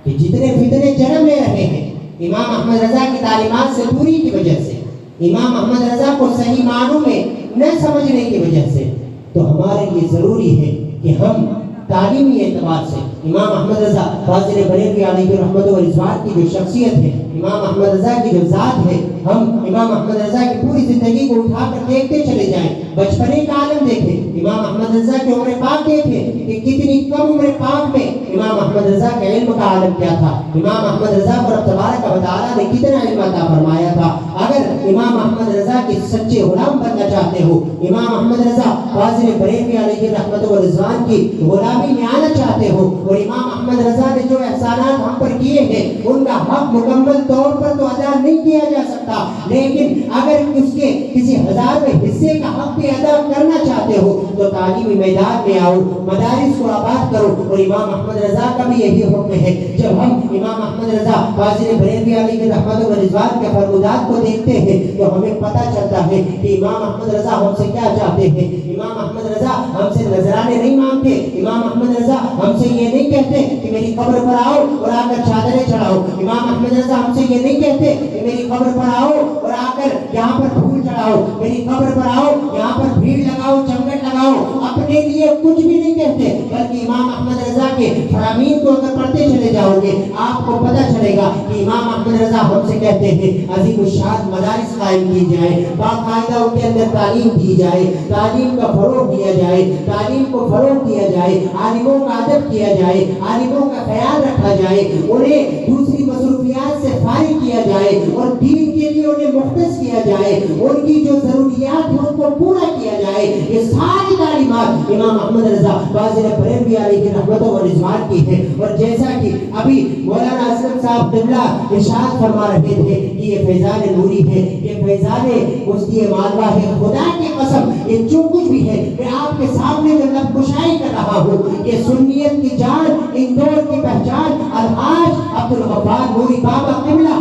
کہ جتنے فتنے جنم لے رہے ہیں امام احمد رضا کی تعلیمات سے دوری کی وجہ سے، امام احمد رضا کو صحیح معنوں میں نہ سمجھنے کی وجہ سے. تو ہمارے لیے ضروری ہے کہ ہم تعلیمی اعتبار سے امام احمد رضا فاضل بریلوی علیہ رحمت و رضوان کی جو شخصیت ہے، امام احمد رضا کی جو ذات ہے، ہم امام احمد رضا کی پوری زندگی کو اٹھا کر دیکھتے چلے جائیں. بچپنے کا عالم دیکھیں، امام احمد رضا کی عمر پاک دیکھیں کہ کتنی کم عمر پاک میں امام احمد رضا کے علم کا عالم کیا تھا. امام احمد رضا کو رب تبارک و تعالیٰ نے کتنا علم عطا فرمایا تھا. اگر امام احمد رضا کے سچے غلام بننا چاہتے ہو، امام احمد رضا فاضل بریلوی علیہ رحمت و رضوان کی غلامی میں آنا چاہتے ہو، اور امام احمد رضا نے جو احسانات ہم پر کیے ہیں ان کا حق مکمل طور پر تو ادا نہیں کیا جا سکتا، لیکن اگر اس کے کسی 1000ویں حصے کا حق بھی ادا کرنا چاہتے ہو تو تعلیمی میدان میں آؤ، مدارس کو آباد کرو. اور امام احمد رضا کا بھی یہی حکم ہے. جب ہم امام احمد رضا فاضل بریلوی علیہ رحمت و رضوان کے فرمودات کو دیکھتے ہیں تو ہمیں پتہ چلتا ہے کہ امام احمد رضا ہم سے کیا چاہتے ہیں. امام احمد رضا ہم سے نذرانے نہیں مانگتے. امام احمد رضا ہم سے یہ نہیں کہتے کہ میری قبر پر آؤ اور آ کر چادریں چڑھاؤ. امام احمد رضا ہم سے یہ نہیں کہتے کہ میری قبر پر آؤ اور آ کر یہاں پر پھول چڑھاؤ، میری قبر پر آؤ یہاں پر بھیڑ لگاؤ، چمکٹ لگاؤ. اپنے لیے کچھ بھی نہیں کہتے، بلکہ امام احمد رضا کے فرامین کو اگر پڑھتے چلے جاؤ گے آپ کو پتہ چلے گا کہ امام احمد رضا ہم سے کہتے ہیں عظیم الشان مدارس قائم کی جائے، باقاعدہ ان کے اندر تعلیم دی جائے، تعلیم کا فروغ دیا جائے، تعلیم کو فروغ دیا جائے، عالموں کا ادب کیا جائے، عالموں کا خیال رکھا جائے، انہیں دوسری مصروفیات سے فارغ کیا جائے اور دین کے لیے انہیں مختص کیا جائے، ان کی جو ضروریات ہیں ان کو پورا کیا جائے. یہ ساری تعلیمات امام احمد رضا فاضل بریلوی علیہ رحمت و رضوان کی ہے. اور جیسا کہ ابھی مولانا اسلم صاحب قبلہ ارشاد فرما رہے تھے کہ یہ فیضان نوری ہے، یہ فیضان مفتی مالوہ ہے. خدا کی قسم یہ جو کچھ بھی ہے میں آپ کے سامنے جو لب کشائی کر رہا ہوں یہ سنیت کی جان، اندور کی پہچان الحاج عبدالغفار نوری بابا قبلہ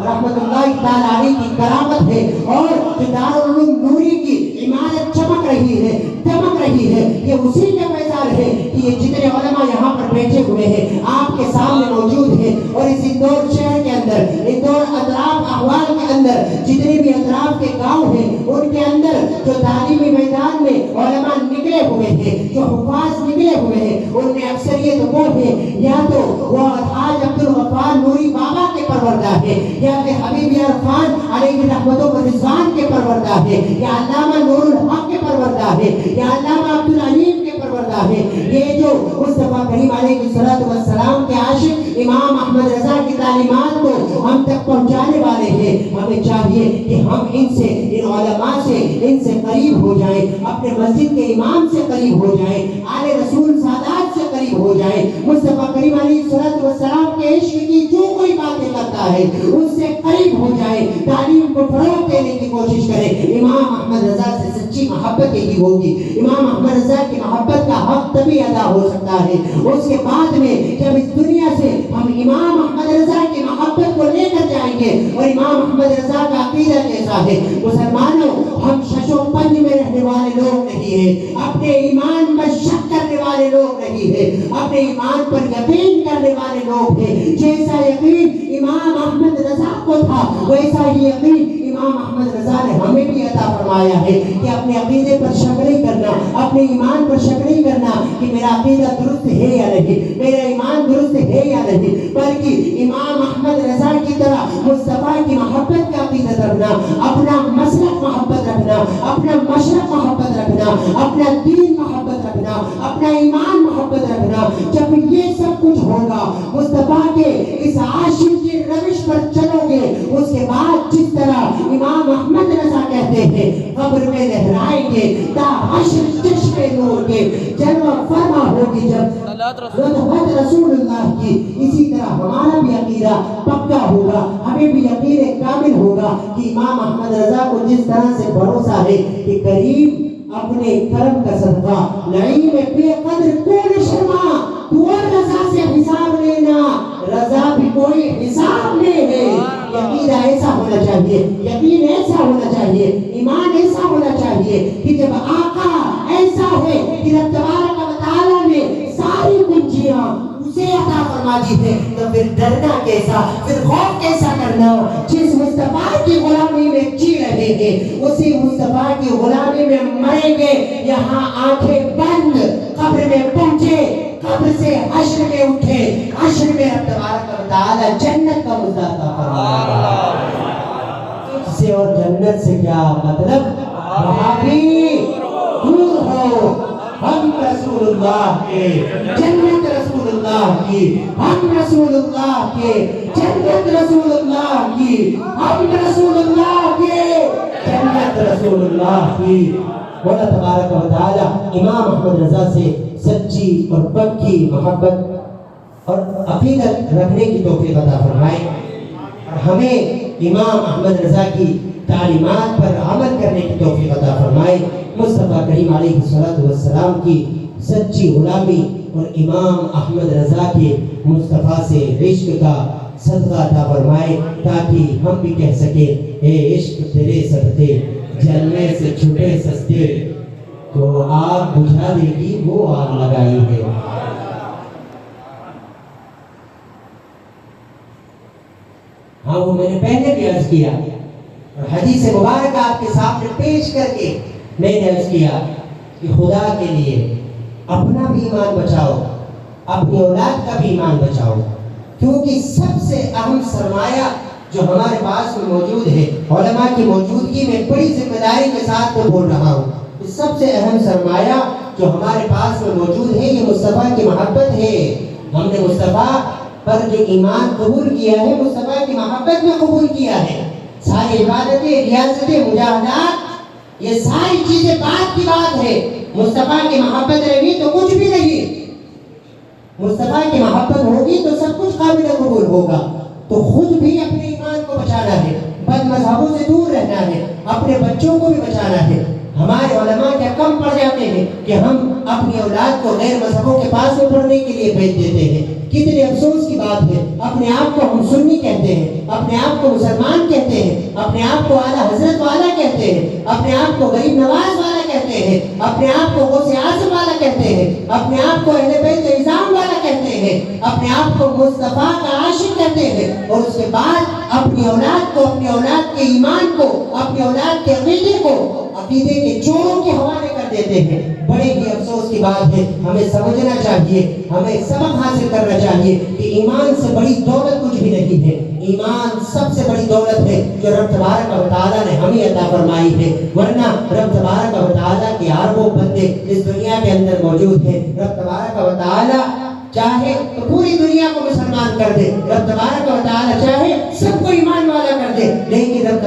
رحمت اللہ تعالی علیہ کی کرامت ہے. اور جو دارالعلوم نوری کی عمارت چمک رہی ہے، دمک رہی ہے، یہ اسی کا فیضان ہے کہ یہ جتنے علماء یہاں پر بیٹھے ہوئے ہیں آپ کے سامنے موجود ہیں. اور اس اندور شہر کے اندر، اندور اطراف احوال کے اندر جتنے بھی اطراف کے گاؤں ہیں ان کے اندر جو تعلیمی میدان میں علماء نکلے ہوئے ہیں، جو حفاظ نکلے ہوئے ہیں، ان میں اکثریت وہ ہے یا تو وہ الحاج عبدالغفار نوری بابا کے پروردہ ہے، یا کہ حبیب یار خان علیہ رحمت و رضوان کے پروردہ ہے، یا علامہ نور الحق کے پروردہ ہے، یا علامہ عبدالعلیم کے پروردہ ہے. یہ جو مصطفیٰ کریم علیہ السلام کے عاشق امام احمد رضا کی تعلیمات کو ہم تک پہنچانے والے ہیں، ہمیں چاہیے کہ ہم ان سے، ان علماء سے، ان سے قریب ہو جائیں، اپنے مسجد کے امام سے قریب ہو جائیں، آل رسول سادات سے قریب ہو جائیں. مصطفیٰ کریم علیہ السلام کے عشق کی جو کوئی باتیں کرتا ہے اس سے قریب ہو جائے, تعلیم کو فروغ دینے کی کوشش کرے. امام احمد رضا سے سچی محبت یہی ہوگی. امام احمد رضا کی محبت کا حق تبھی ادا ہو سکتا ہے اس کے بعد میں جب اس دنیا سے ہم امام احمد رضا کی محبت کو لے کر جائیں گے. اور امام احمد رضا کا عقیدہ کیسا ہے مسلمانوں؟ ہم شش و پنج میں رہنے والے لوگ نہیں ہیں, اپنے ایمان پر شک کرنے والے لوگ نہیں ہیں, اپنے ایمان پر یقین کرنے والے لوگ ہیں. جیسا یقین امام احمد رضا کو تھا ویسا ہی یقین امام احمد رضا نے ہمیں بھی عطا فرمایا ہے کہ اپنے عقیدے پر شک نہیں کرنا, اپنے ایمان پر شک نہیں کرنا کہ میرا عقیدہ درست ہے یا نہیں, میرا ایمان درست ہے یا نہیں, بلکہ امام احمد رضا کی طرح مصطفیٰ کی محبت کا عقیدت رکھنا, اپنا مسلک محبت رکھنا, اپنا مشرق محبت رکھنا, اپنا دین محبت رکھنا, اپنا ایمان محبت رکھنا. جب یہ سب کچھ ہوگا مصطفیٰ کے اس عاشق کی روش پر چلو گے, اس کے بعد جس طرح امام احمد رضا کہتے ہیں قبر میں لہرائیں گے تا حشر چشم نور کے, جلوہ فرما ہوگی جب رتبت رسول اللہ کی. اسی طرح ہمارا بھی عقیدہ پکا ہوگا, ہمیں بھی یقین کامل ہوگا کہ امام احمد رضا کو جس طرح سے بھروسہ ہے کہ کریم اپنے کرم کا صدقہ نعیم بے قدر کون شرما, تو رضا سے حساب لینا, رضا بھی کوئی حساب نہیں ہے. یقین ایسا ہونا چاہیے, یقین ایسا ہونا چاہیے, ایمان ایسا ہونا چاہیے کہ جب آقا ایسا ہے کہ رب تبارک و تعالیٰ نے ساری کنجیاں اسے عطا فرما دی ہے, تو پھر ڈرنا کیسا, پھر خوف کیسا کرنا؟ جس مصطفیٰ کی غلامی میں جی رہے ہیں اسی مصطفیٰ کی غلامی میں مریں گے. یہاں آنکھیں بند, قبر میں پہنچے, قبر سے حشر میں اٹھے, حشر میں رب تبارک و تعالیٰ جنت کا مزدہ فرمائے. تجھ سے اور جنت سے کیا مطلب؟ وہاں بھی دور ہو, ہم رسول اللہ کے, جنت رسول اللہ کی, ہم رسول اللہ کے, جنت رسول اللہ کی, ہم رسول اللہ کے, جنت رسول اللہ کی. مولا تبارک و تعالی امام احمد رضا سے سچی اور پکی محبت اور عقیدت رکھنے کی توفیق عطا فرمائے, اور ہمیں امام احمد رضا کی تعلیمات پر عمل کرنے کی توفیق عطا فرمائے. مصطفیٰ کریم علیہ السلام کی سچی غلامی اور امام احمد رضا کے مصطفیٰ سے عشق کا صدقہ عطا فرمائے, تاکہ ہم بھی کہہ سکیں اے عشق تیرے صدقے جلنے سے چھٹے سستے, تو آگ بجھا دے گی وہ آگ لگائی ہے. ہاں وہ میں نے پہلے بھی عرض کیا, اور حدیث مبارک آپ کے سامنے پیش کر کے میں نے عرض کیا کہ خدا کے لیے اپنا بھی ایمان بچاؤ, اپنی اولاد کا بھی ایمان بچاؤ, کیونکہ سب سے اہم سرمایہ جو ہمارے پاس میں موجود ہے, علماء کی موجودگی میں بڑی ذمہ داری کے ساتھ میں بول رہا ہوں, سب سے اہم سرمایہ جو ہمارے پاس میں موجود ہے یہ مصطفیٰ کی محبت ہے. ہم نے مصطفیٰ پر جو ایمان قبول کیا ہے مصطفیٰ کی محبت میں قبول کیا ہے. ساری عبادتیں, ریاضتیں, مجاہدات, یہ ساری چیزیں بات کی بات ہے. مصطفیٰ کی محبت رہی تو کچھ بھی نہیں, مصطفیٰ کی محبت ہوگی تو سب کچھ قابل قبول ہوگا. تو خود بھی اپنے ایمان کو بچانا ہے, بد مذہبوں سے دور رہنا ہے, اپنے بچوں کو بھی بچانا ہے. ہمارے علماء کیا کم پڑ جاتے ہیں کہ ہم اپنی اولاد کو غیر مذہبوں کے پاس میں پڑھنے کے لیے بھیج دیتے ہیں. کتنے افسوس کی بات ہے, اپنے آپ کو ہم سنی کہتے ہیں, اپنے آپ کو مسلمان کہتے ہیں, اپنے آپ کو اعلیٰ حضرت والا کہتے ہیں, اپنے آپ کو غریب نواز والا کہتے ہیں, اپنے آپ کو غوث اعظم والا کہتے ہیں, اپنے آپ کو اہل بیت نظام والا کہتے ہیں, اپنے آپ کو مصطفیٰ کا عاشق کہتے ہیں, اور اس کے بعد اپنی اولاد کو, اپنے اولاد کے ایمان کو, اپنے اولاد کے عقیدے کو عقیدے کے چوروں کے حوالے کر دیتے ہیں. بڑے ہی افسوس کی بات ہے. ہمیں سمجھنا چاہیے, ہمیں سبق حاصل کرنا چاہیے کہ ایمان سے بڑی دولت کچھ بھی نہیں ہے. ایمان سب سے بڑی دولت ہے جو رب تبارک و تعالیٰ نے ہمیں عطا فرمائی ہے, ورنہ رب تبارک و تعالیٰ کے اربوں بندے اس دنیا کے اندر موجود ہیں. رب تبارک و تعالیٰ چاہے تو پوری دنیا کو مسلمان کر دے, رب تبارک و تعالیٰ چاہے سب کو ایمان والا کر دے, لیکن رب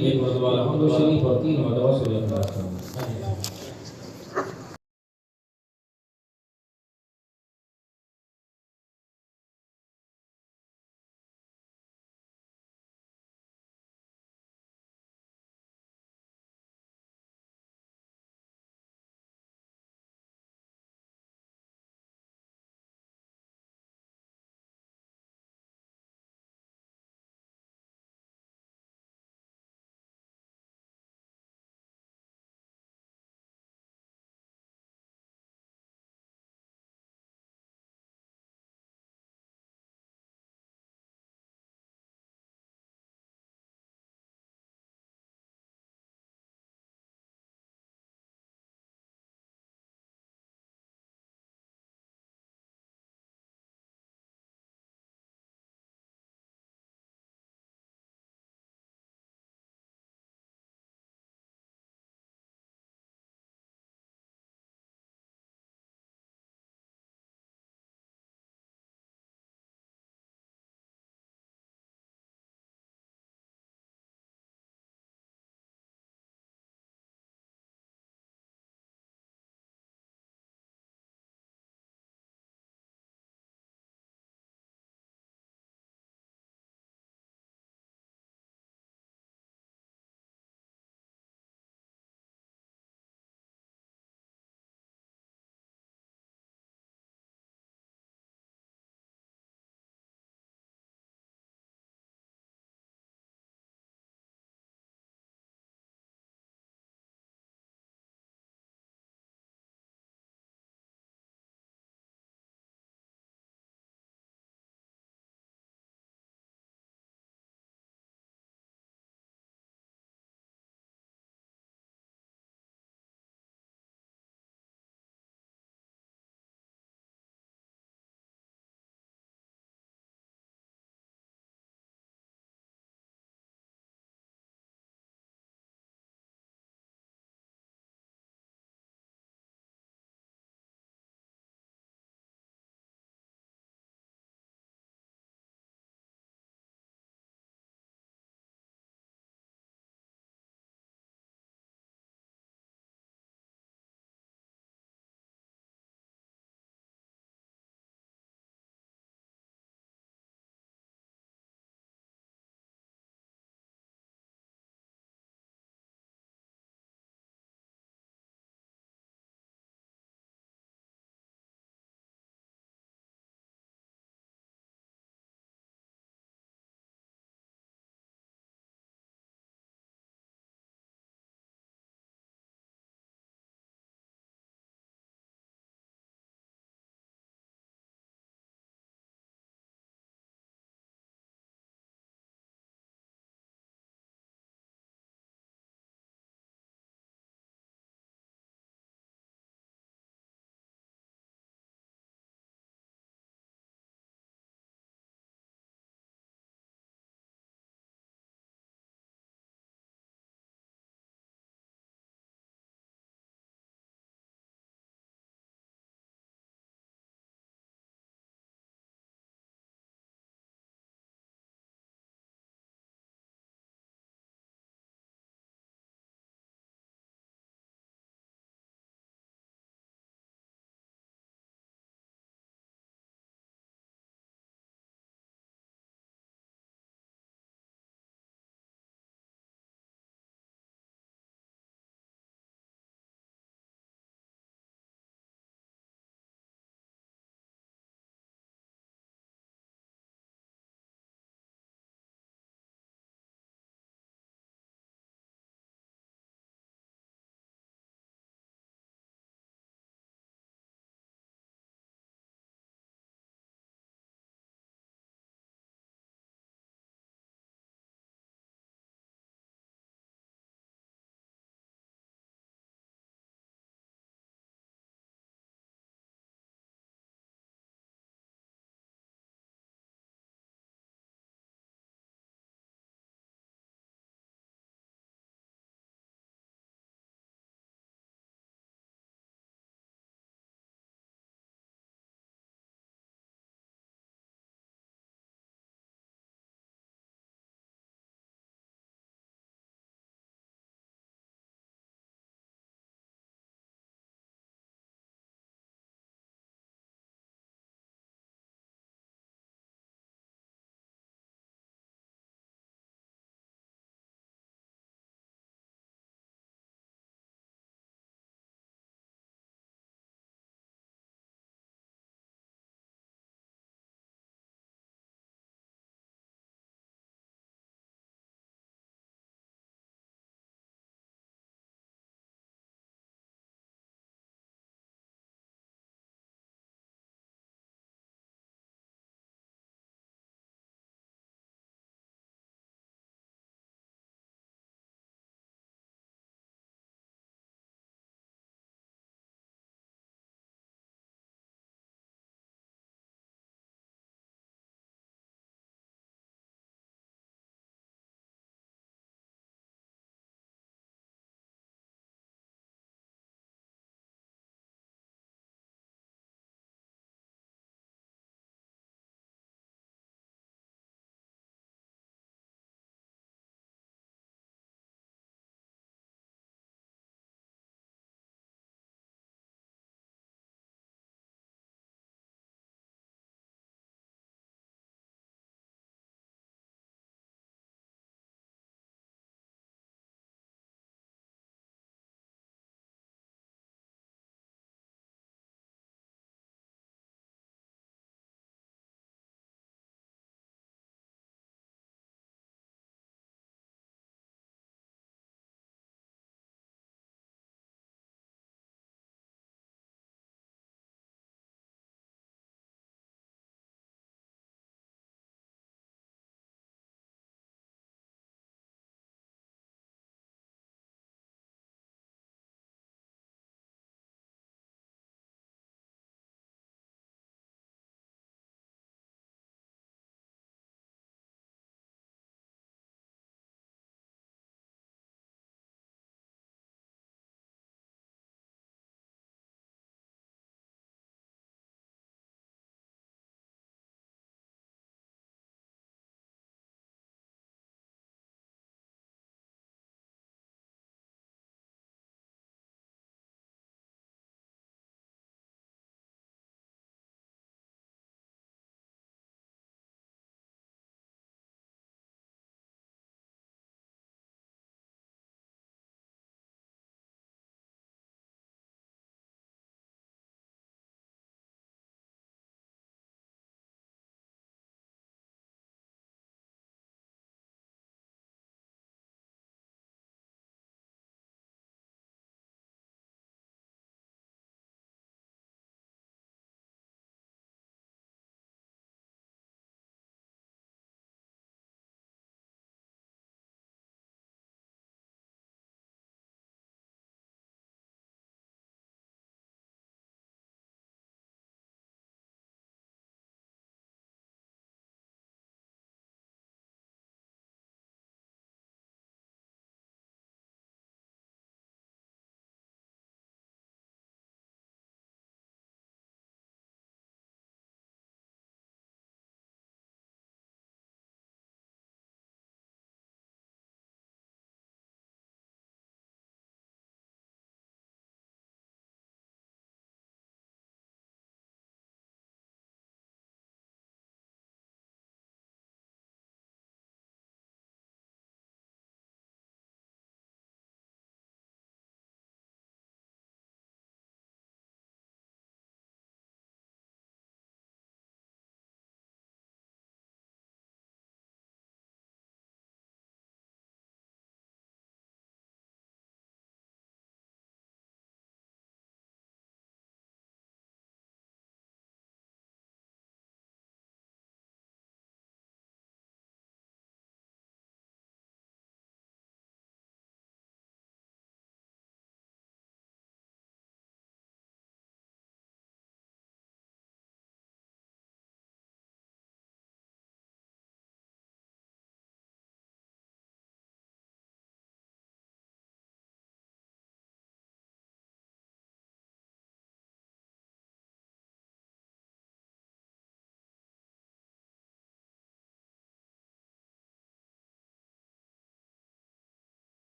ایک مرتبہ الحمد شریف اور 3 مرتبہ سورۃ